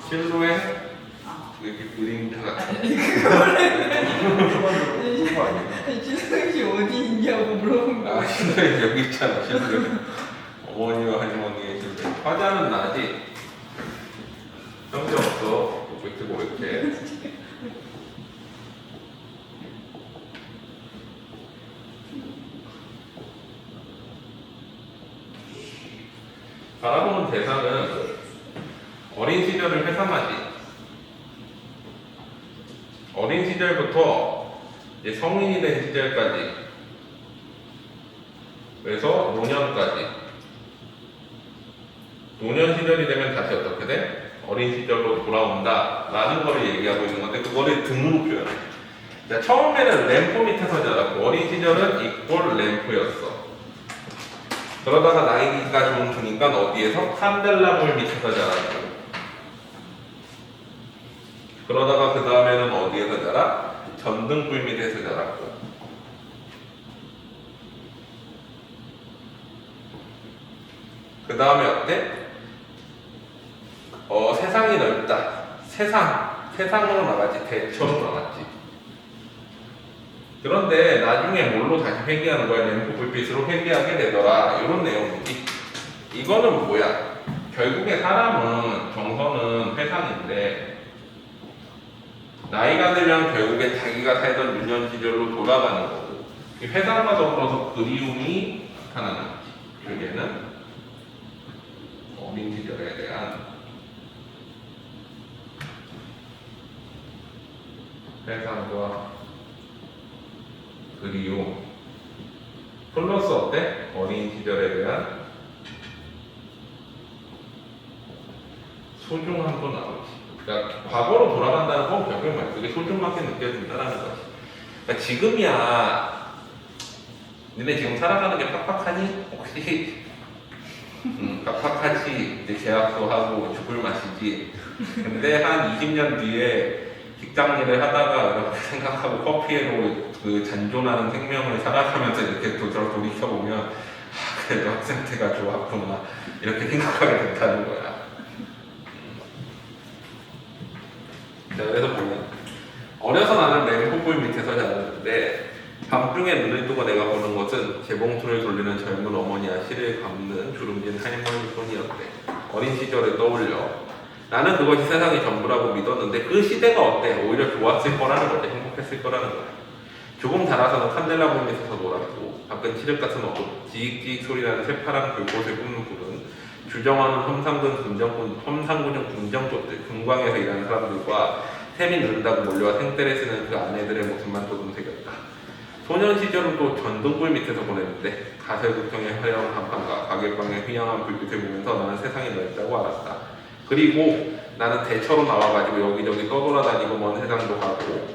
실루엣 아, 이렇게 그림자 같은 그거 아니에요? 실력이 어디 있냐고 물어본 거. 아 실루엣 여기 있잖아 실루엣 어머니와 할머니의 실루엣 화장은 나지 형제 없어 이렇게 바라보는 대상은 어린 시절을 회상하지. 어린 시절부터 이제 성인이 된 시절까지, 그래서 노년까지. 노년 시절이 되면 다시 어떻게 돼? 어린 시절로 돌아온다 라는 거를 얘기하고 있는 건데 그거를 등으로 표현해. 자, 처음에는 램프 밑에서 자랐고 어린 시절은 이꼴 램프였어. 그러다가 나이가 좀 드니까 어디에서? 칸델라불 밑에서 자랐고 그러다가 그 다음에는 어디에서 자라? 전등불 밑에서 자랐고 그 다음에 어때? 세상이 넓다. 세상으로 나갔지. 대처로 나갔지. 그런데 나중에 뭘로 다시 회귀하는 거야? 램프 불빛으로 회귀하게 되더라. 이런 내용이지. 이거는 뭐야? 결국에 사람은 정서는 회상인데 나이가 들면 결국에 자기가 살던 유년 시절로 돌아가는 거고 이 회상과 더불어서 그리움이 나타나는 거지. 결국에는 어린 시절에 대한 회상과 그리움 플러스 어때? 어린 시절에 대한 소중함도 나오지. 그러니까 과거로 돌아간다는 건 결국에 뭐야? 그게 소중하게 느껴진다는 거지. 그러니까 지금이야 니네 지금 살아가는 게 팍팍하니? 혹시 팍팍하지. 이제 계약도 하고 죽을 맛이지. 근데 한 20년 뒤에 직장 일을 하다가 이렇게 생각하고 커피로 그 잔존하는 생명을 살아가면서 이렇게 돌이켜보면 그래도 학생 때가 좋았구나 이렇게 생각하게 된다는 거야. 자, 그래서 보면 어려서 나는 램프불 밑에서 자랐는데 밤중에 눈을 뜨고 내가 보는 것은 재봉틀을 돌리는 젊은 어머니와 실을 감는 주름진 할머니 손이었대. 어린 시절을 떠올려. 나는 그것이 세상이 전부라고 믿었는데 그 시대가 어때? 오히려 좋았을 거라는 거지. 행복했을 거라는 거야. 조금 자라서는 칸델라불 밑에서 놀았고 가끔 칠흑 같은 어둠, 지익지익 소리나는 새파란 불꽃을 뿜는 불은 주정하는 험상궂은 궁정족들, 금광에서 일하는 사람들과 샘이 누른다고 몰려와 생떼를 쓰는 그 아내들의 모습만 도둠새겼다. 소년 시절은 또 전등불 밑에서 보냈는데 가설극형의 화려한 간판과 가게방의 휘황한 불빛을 보면서 나는 세상이 넓다고 알았다. 그리고 나는 대처로 나와가지고 여기저기 떠돌아다니고 먼 세상도 가고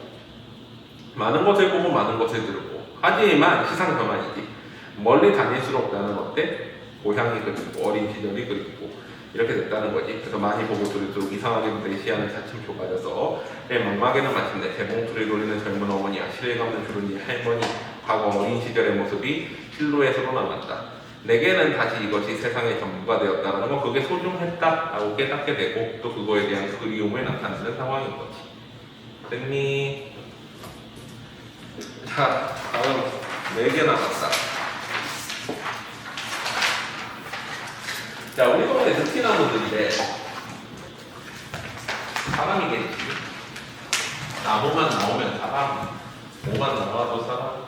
많은 것을 보고 많은 것을 들고 하지만 시상 변환이지. 멀리 다닐수록 나는 어때? 고향이 그립고 어린 시절이 그립고 이렇게 됐다는 거지. 그래서 많이 보고 들을수록 이상하게 내 시야는 차츰 좁아져서 내 망막에는 마침내 재봉틀을 돌리는 젊은 어머니와 실을 감는 주름진 할머니 과거 어린 시절의 모습이 실루엣으로 남았다. 내게는 다시 이것이 세상의 전부가 되었다는 거, 그게 소중했다라고 깨닫게 되고 또 그거에 대한 그리움을 나타내는 상황인 거지. 됐니? 자, 다음 4개 남았다. 자, 우리 동네 느티나무들인데 사람이겠지. 나무만 나오면 사람, 뭐만 나와도 사람.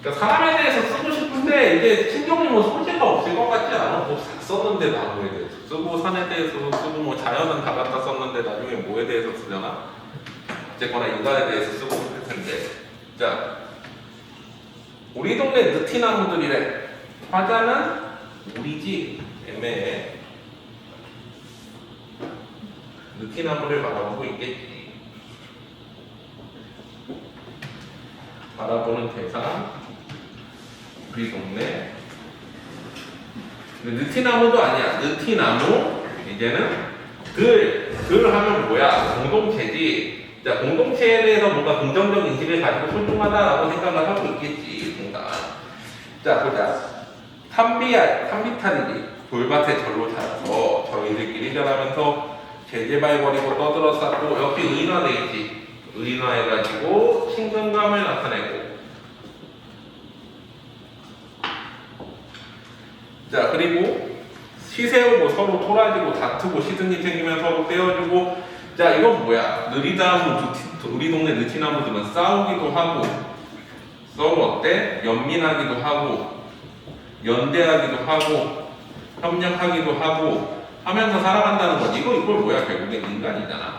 그러니까 사람에 대해서 쓰고 싶은데 이게 신경이 뭐 소재가 없을 것 같지 않아? 뭐 다 썼는데 나무에 대해서 쓰고 산에 대해서 쓰고 뭐 자연은 다 갖다 썼는데 나중에 뭐에 대해서 쓰려나? 어쨌거나 인간에 대해서 쓰고 싶을 텐데. 자, 우리 동네 느티나무들이래. 화자는 우리지. 애매해. 느티나무를 바라보고 있겠지. 바라보는 대상 우리 동네. 근데 느티나무도 아니야. 느티나무 이제는 들 하면 뭐야? 공동체지. 자, 공동체에 대해서 뭔가 긍정적 인식을 가지고 소중하다라고 생각을 하고 있겠지. 뭔가. 자, 보자. 탄비탈이지. 돌밭에 절로 자라서 저희들끼리 자라면서 제재발 버리고 떠들어 쌓고 옆이 의인화돼 있지. 의인화해가지고 친근감을 나타내고. 자, 그리고 시세우고 서로 토라지고 다투고 시드니 생기면 서로 떼어주고. 자, 이건 뭐야? 느리다무 우리 동네 느티나무들은 싸우기도 하고 서로 어때? 연민하기도 하고 연대하기도 하고 협력하기도 하고 하면서 살아간다는 거지. 이걸 뭐야? 결국엔 인간이잖아.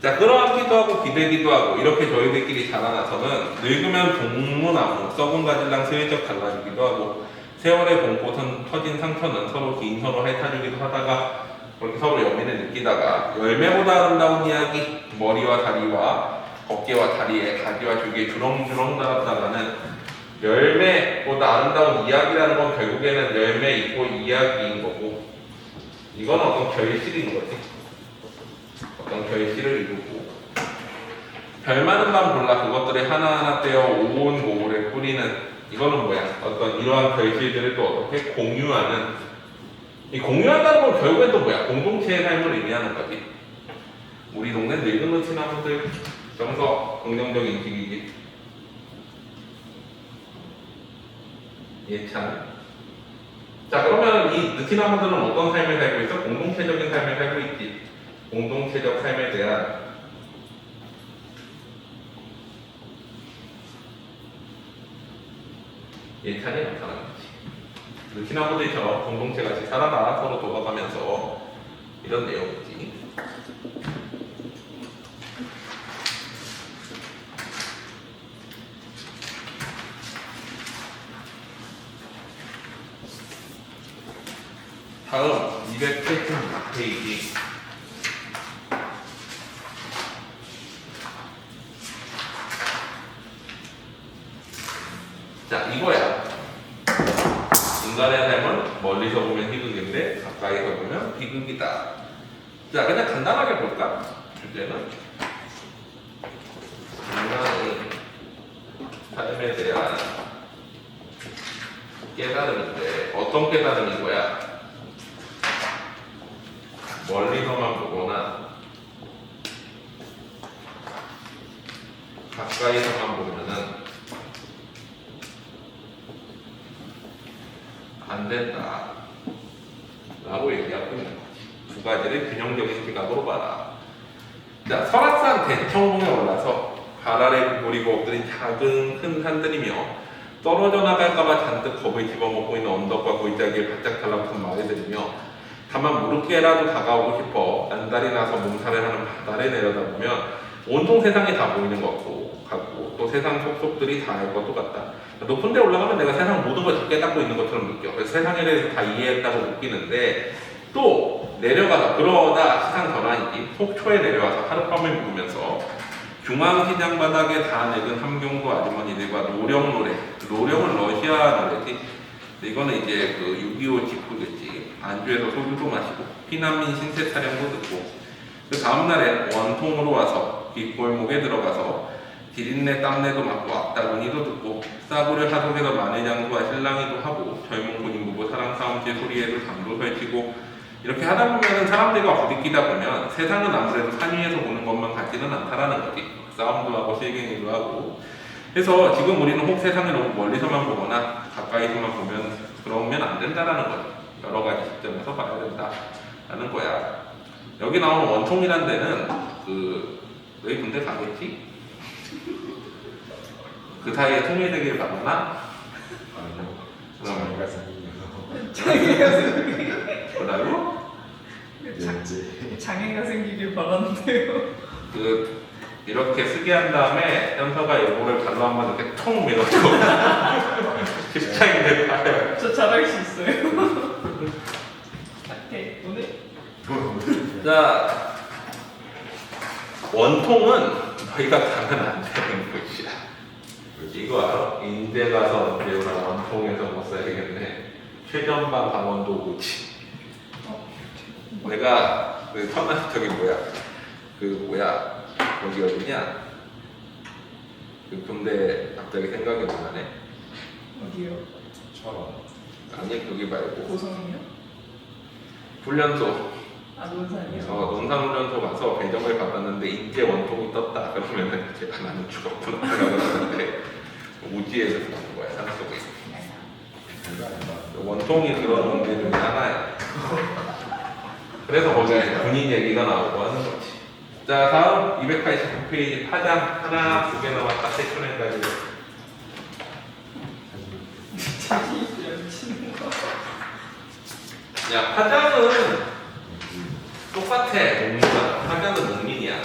자, 끌어안기도 하고 기대기도 하고 이렇게 저희들끼리 자라나서는 늙으면 동무나무 썩은 가지랑 슬쩍 달라지기도 하고 세월의 봄꽃은 터진 상처는 서로 긴 혀로 핥아주기도 하다가 그렇게 서로 연민을 느끼다가 열매보다 아름다운 이야기 머리와 다리와 어깨와 다리에 가지와 줄기에 주렁주렁 달았다가는 열매보다 아름다운 이야기라는 건 결국에는 열매 있고 이야기인 거고 이건 어떤 결실인 거지. 어떤 결실을 이루고 별 많은 밤 골라 그것들을 하나하나 떼어 온 고울에 뿌리는 이거는 뭐야? 어떤 이러한 결실들을 또 어떻게 공유하는 이 공유한다는 건 결국엔 또 뭐야? 공동체의 삶을 의미하는 거지. 우리 동네 늙은 느티나무들 정서 긍정적 인식이지. 예찬. 자, 그러면 이 느티나무들은 어떤 삶을 살고 있어? 공동체적인 삶을 살고 있지. 공동체적 삶에 대한 예찬이 나타나는 거지. 느티나무들처럼 공동체같이 살아나 서로 도와가면서 이런 내용이지. 다음 276페이지. 자, 이거야. 인간의 삶은 멀리서 보면 희극인데 가까이서 보면 비극이다. 자, 그냥 간단하게 볼까? 주제는 인간의 삶에 대한 깨달음인데 어떤 깨달음인 거야? 멀리서만 보거나 가까이서만 보면은 안 된다 라고 얘기하고 있는 거지. 두 가지를 균형적인 시각으로 봐라. 자, 설악산 대청봉에 올라서 발 아래 구부리고 엎드린 작은 큰 산들이며 떨어져 나갈까봐 잔뜩 겁을 집어먹고 있는 언덕과 골짜기에 바짝 달라붙은 마을들이며 다만 무릎께라도 다가오고 싶어 안달이 나서 몸살을 하는 바다를 내려다보면 온통 세상이 다 보이는 것 같고 또 세상 속속들이 다 알 것도 같다. 높은 데 올라가면 내가 세상 모든 걸 다 깨닫고 있는 것처럼 느껴. 그래서 세상에 대해서 다 이해했다고 느끼는데 또 내려가다 그러다 시상 전환이지. 속초에 내려와서 하룻밤을 묵으면서 중앙시장 바닥에 다 늙은 함경도 아주머니들과 노령 노래. 노령은 러시아 노래지. 이거는 이제 그 6.25 직후겠지. 안주에서 소주도 마시고 피난민 신세 촬영도 듣고 그 다음날에 원통으로 와서 뒷골목에 들어가서 비린내 땀내도 맡고 악다구니도 듣고 싸구려 하속에서 마내장수와 신랑이도 하고 젊은 군인 부부 사랑 싸움질 소리에도 잠도 설치고 이렇게 하다 보면 사람들과 부딪히다 보면 세상은 아무래도 산 위에서 보는 것만 같지는 않다라는 거지. 싸움도 하고 실갱이도 하고. 그래서 지금 우리는 혹 세상을 너무 멀리서만 보거나 가까이서만 보면 그러면 안 된다라는 거지. 여러 가지 시점에서 봐야 된다라는 거야. 여기 나오는 원통이란 데는 너희 군대 가겠지? 그 사이에 통일되기를 바라나? 아니요. 그럼 장애가 생기면서 장애가 뭐라고? 이제 장애가 생기길 바라는데요. 그 이렇게 쓰게 한 다음에 현서가 요거를 발로 한번 이렇게 통 밀어줘. 십자인대 봐요. 저 잘할 수 있어요. 오케이 오늘 자, 원통은 너희가 가면 안 되는 곳이야. 이거 알아? 인제 가서 언제나 원통에서 못 살겠네. 최전방 강원도 오지. 내가 그 천안 저기 뭐야? 그 뭐야? 여기 어디냐? 그 군대 갑자기 생각이 안 나네. 어디요? 처럼 아니 거기 말고 고성이요? 훈련소. 아 논산이요? 농산훈련소 가서 배정을 받았는데 인제 원통이 떴다. 그러면은 제가 나는 죽었구나 그러는데 우지에서 죽은 거야 산속에. 별거 아니다. 원통이 그런 문제 중에 하나야. 그래서 거기에 군인 얘기가 나오고 하는 거지. 자, 다음 289페이지 파장 하나, 두 개 남았다. 세춘행까지. 자기 연치는 거. 야, 파장은 똑같아. 농민과 파장은 농민이야.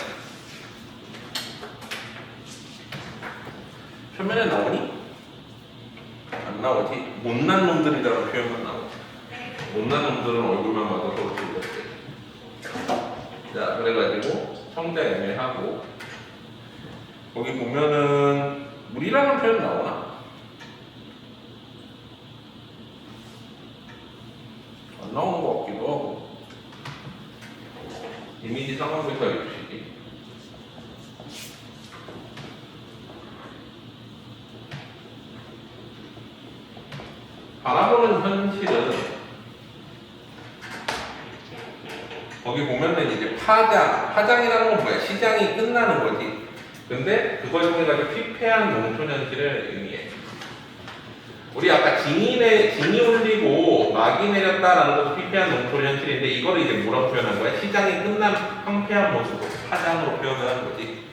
표면에 나오니? 안 나오지. 못난 놈들이라는 표현만 나오지. 못난 놈들은 얼굴만 봐도 서로 즐겁대. 자, 그래가지고 성자 애매하고 거기 보면은 물이라는 표현 나오나? 안 나오는 것 같기도 하고. 이미지 상황부터 해주시기. 바라보는 현실은 거기 보면은 이제 파장이라는 건 뭐야? 시장이 끝나는 거지. 근데 그걸 통해 가지고 피폐한 농촌 현실을 의미해. 우리 아까 징이 울리고 막이 내렸다라는 것도 피폐한 농촌 현실인데 이거를 이제 뭐라고 표현한 거야? 시장이 끝난 황폐한 모습으로 파장으로 표현을 한 거지.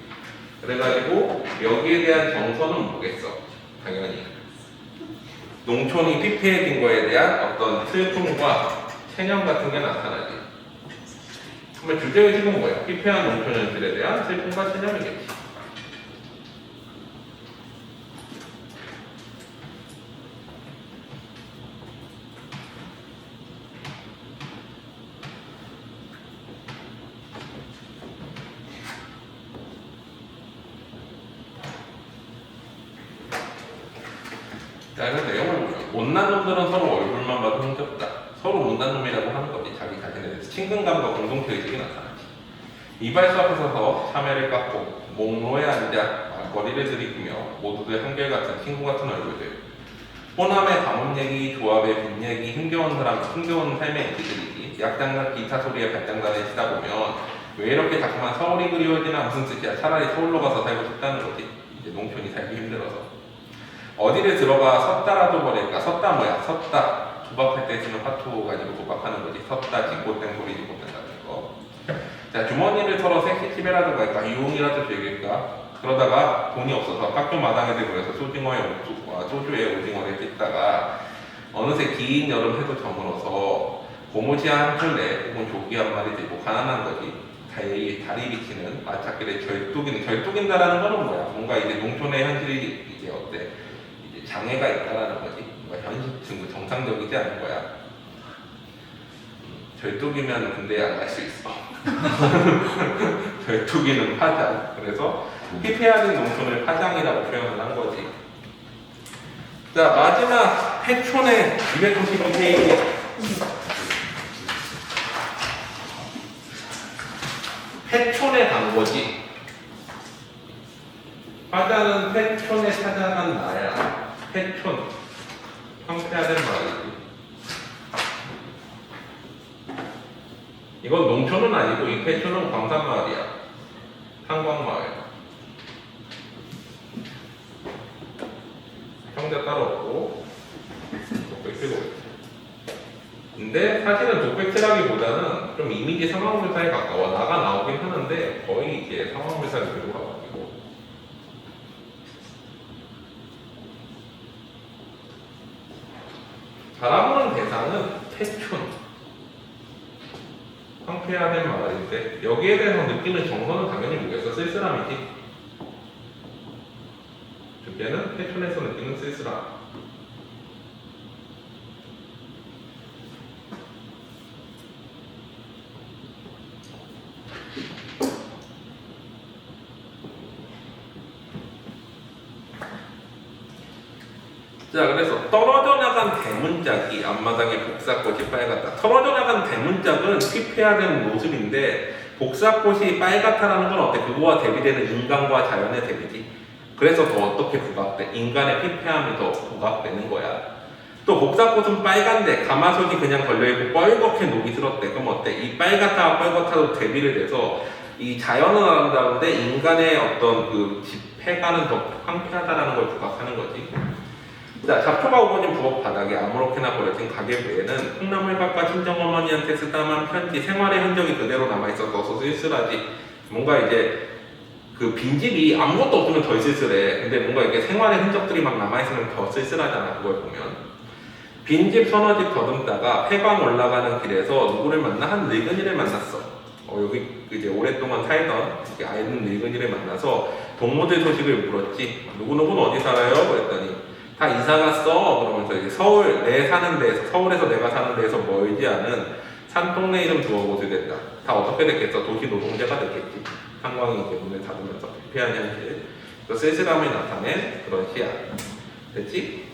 그래가지고 여기에 대한 정서는 뭐겠어? 당연히 농촌이 피폐해진 거에 대한 어떤 슬픔과 체념 같은 게 나타나지. 그러면 주제의식은 뭐야? 피폐한 농촌 현실에 대한 슬픔과 체념이겠지. 자, 그래서 내용을 보면 못난 놈들은 서로 얼굴만 봐도 흥겹다. 서로 못난 놈이라고 하는 거지. 자기 자신에 대해서 친근감과 공동체 의식이 나타나지. 이발소 앞에 서서 참외를 깎고 목로에 앉아 머리를 들이키며 모두들 한결같은 친구 같은 얼굴들. 호남의 가뭄 얘기, 조합의 빈 얘기, 힘겨운 삶의 얘기들이지. 약장난 기타 소리에 발장단에 치다 보면 왜 이렇게 자꾸만 서울이 그리워지나 무슨 뜻이야. 차라리 서울로 가서 살고 싶다는 거지. 이제 농촌이 살기 힘들어서. 어디를 들어가 섰다라도 버릴까? 섰다 뭐야? 섰다. 도박할 때 쓰는 화투 가지고 도박하는 거지. 섰다, 짓고땡 소리 짓고땡 같은 거. 자, 주머니를 털어 섹시집에라도 갈까? 유흥이라도 즐길까? 그러다가 돈이 없어서 학교 마당에 들고서 소주에 오징어를 찢다가 어느새 긴 여름 해도 저물어서 고무시한 한 켤레 혹은 조기 한 마리 들고 가난한 거지. 다리 비치는 마차길에 절뚝인다라는 거는 뭐야? 뭔가 이제 농촌의 현실이 이제 어때? 이제 장애가 있다라는 거지. 뭔가 현실 정상적이지 않은 거야. 절뚝이면 군대에 안 갈 수 있어. 절뚝이는 파장. 그래서 피폐해진 농촌을 파장이라고 표현을 한 거지. 자, 마지막 해촌의 292페이지. 해촌에 간 거지. 파장은 해촌에 찾아간 나야. 해촌. 황폐화된 마을이지. 이건 농촌은 아니고 이 해촌은 광산마을이야. 탄광마을. 형제 따로 없고 독백치고 있지. 근데 사실은 독백치라기보다는 좀 이미지 상황물사에 가까워. 나가 나오긴 하는데 거의 이제 상황물사를 들고 가가지고 장은 태춘. 황폐화된 마을인데 여기에 대해서 느끼는 정서는 당연히 뭐겠어? 쓸쓸함이지. 주께는 태춘에서 느끼는 쓸쓸함. 자, 그래서 떨어져 나간 대문짝이 앞마당에 복사꽃이 빨갛다. 떨어져 나간 대문짝은 피폐화된 모습인데 복사꽃이 빨갛다라는 건 어때? 그거와 대비되는 인간과 자연의 대비지. 그래서 더 어떻게 부각돼? 인간의 피폐함이 더 부각되는 거야. 또 복사꽃은 빨간데 가마솥이 그냥 걸려있고 뻘겋게 녹이 슬었대. 그럼 어때? 이 빨갛다와 뻘겋다도 대비를 돼서 이 자연은 아름다운데 인간의 어떤 그 집회가는 더 황폐하다라는 걸 부각하는 거지. 자, 잡초가 우거진 부엌 바닥에 아무렇게나 버려진 가계부에는 콩나물밥과 친정어머니한테 쓰다만 편지, 생활의 흔적이 그대로 남아있어서 쓸쓸하지. 뭔가 이제 그 빈집이 아무것도 없으면 더 쓸쓸해. 근데 뭔가 이게 생활의 흔적들이 막 남아있으면 더 쓸쓸하잖아, 그걸 보면. 빈집 서너 집 더듬다가 폐광 올라가는 길에서 누구를 만나? 한 늙은이를 만났어. 여기 이제 오랫동안 살던 이렇게 아이는 늙은이를 만나서 동무들 소식을 물었지. 누구누구는 어디 살아요? 그랬더니 다 이사 갔어. 그러면서 이제 서울에서 내가 사는 데에서 멀지 않은 산동네 이름 두어 곳이 된다. 다 어떻게 됐겠어? 도시 노동자가 됐겠지. 상황이 이제 문을 닫으면서 피폐한 현실. 쓸쓸함을 나타낸 그런 시야. 됐지?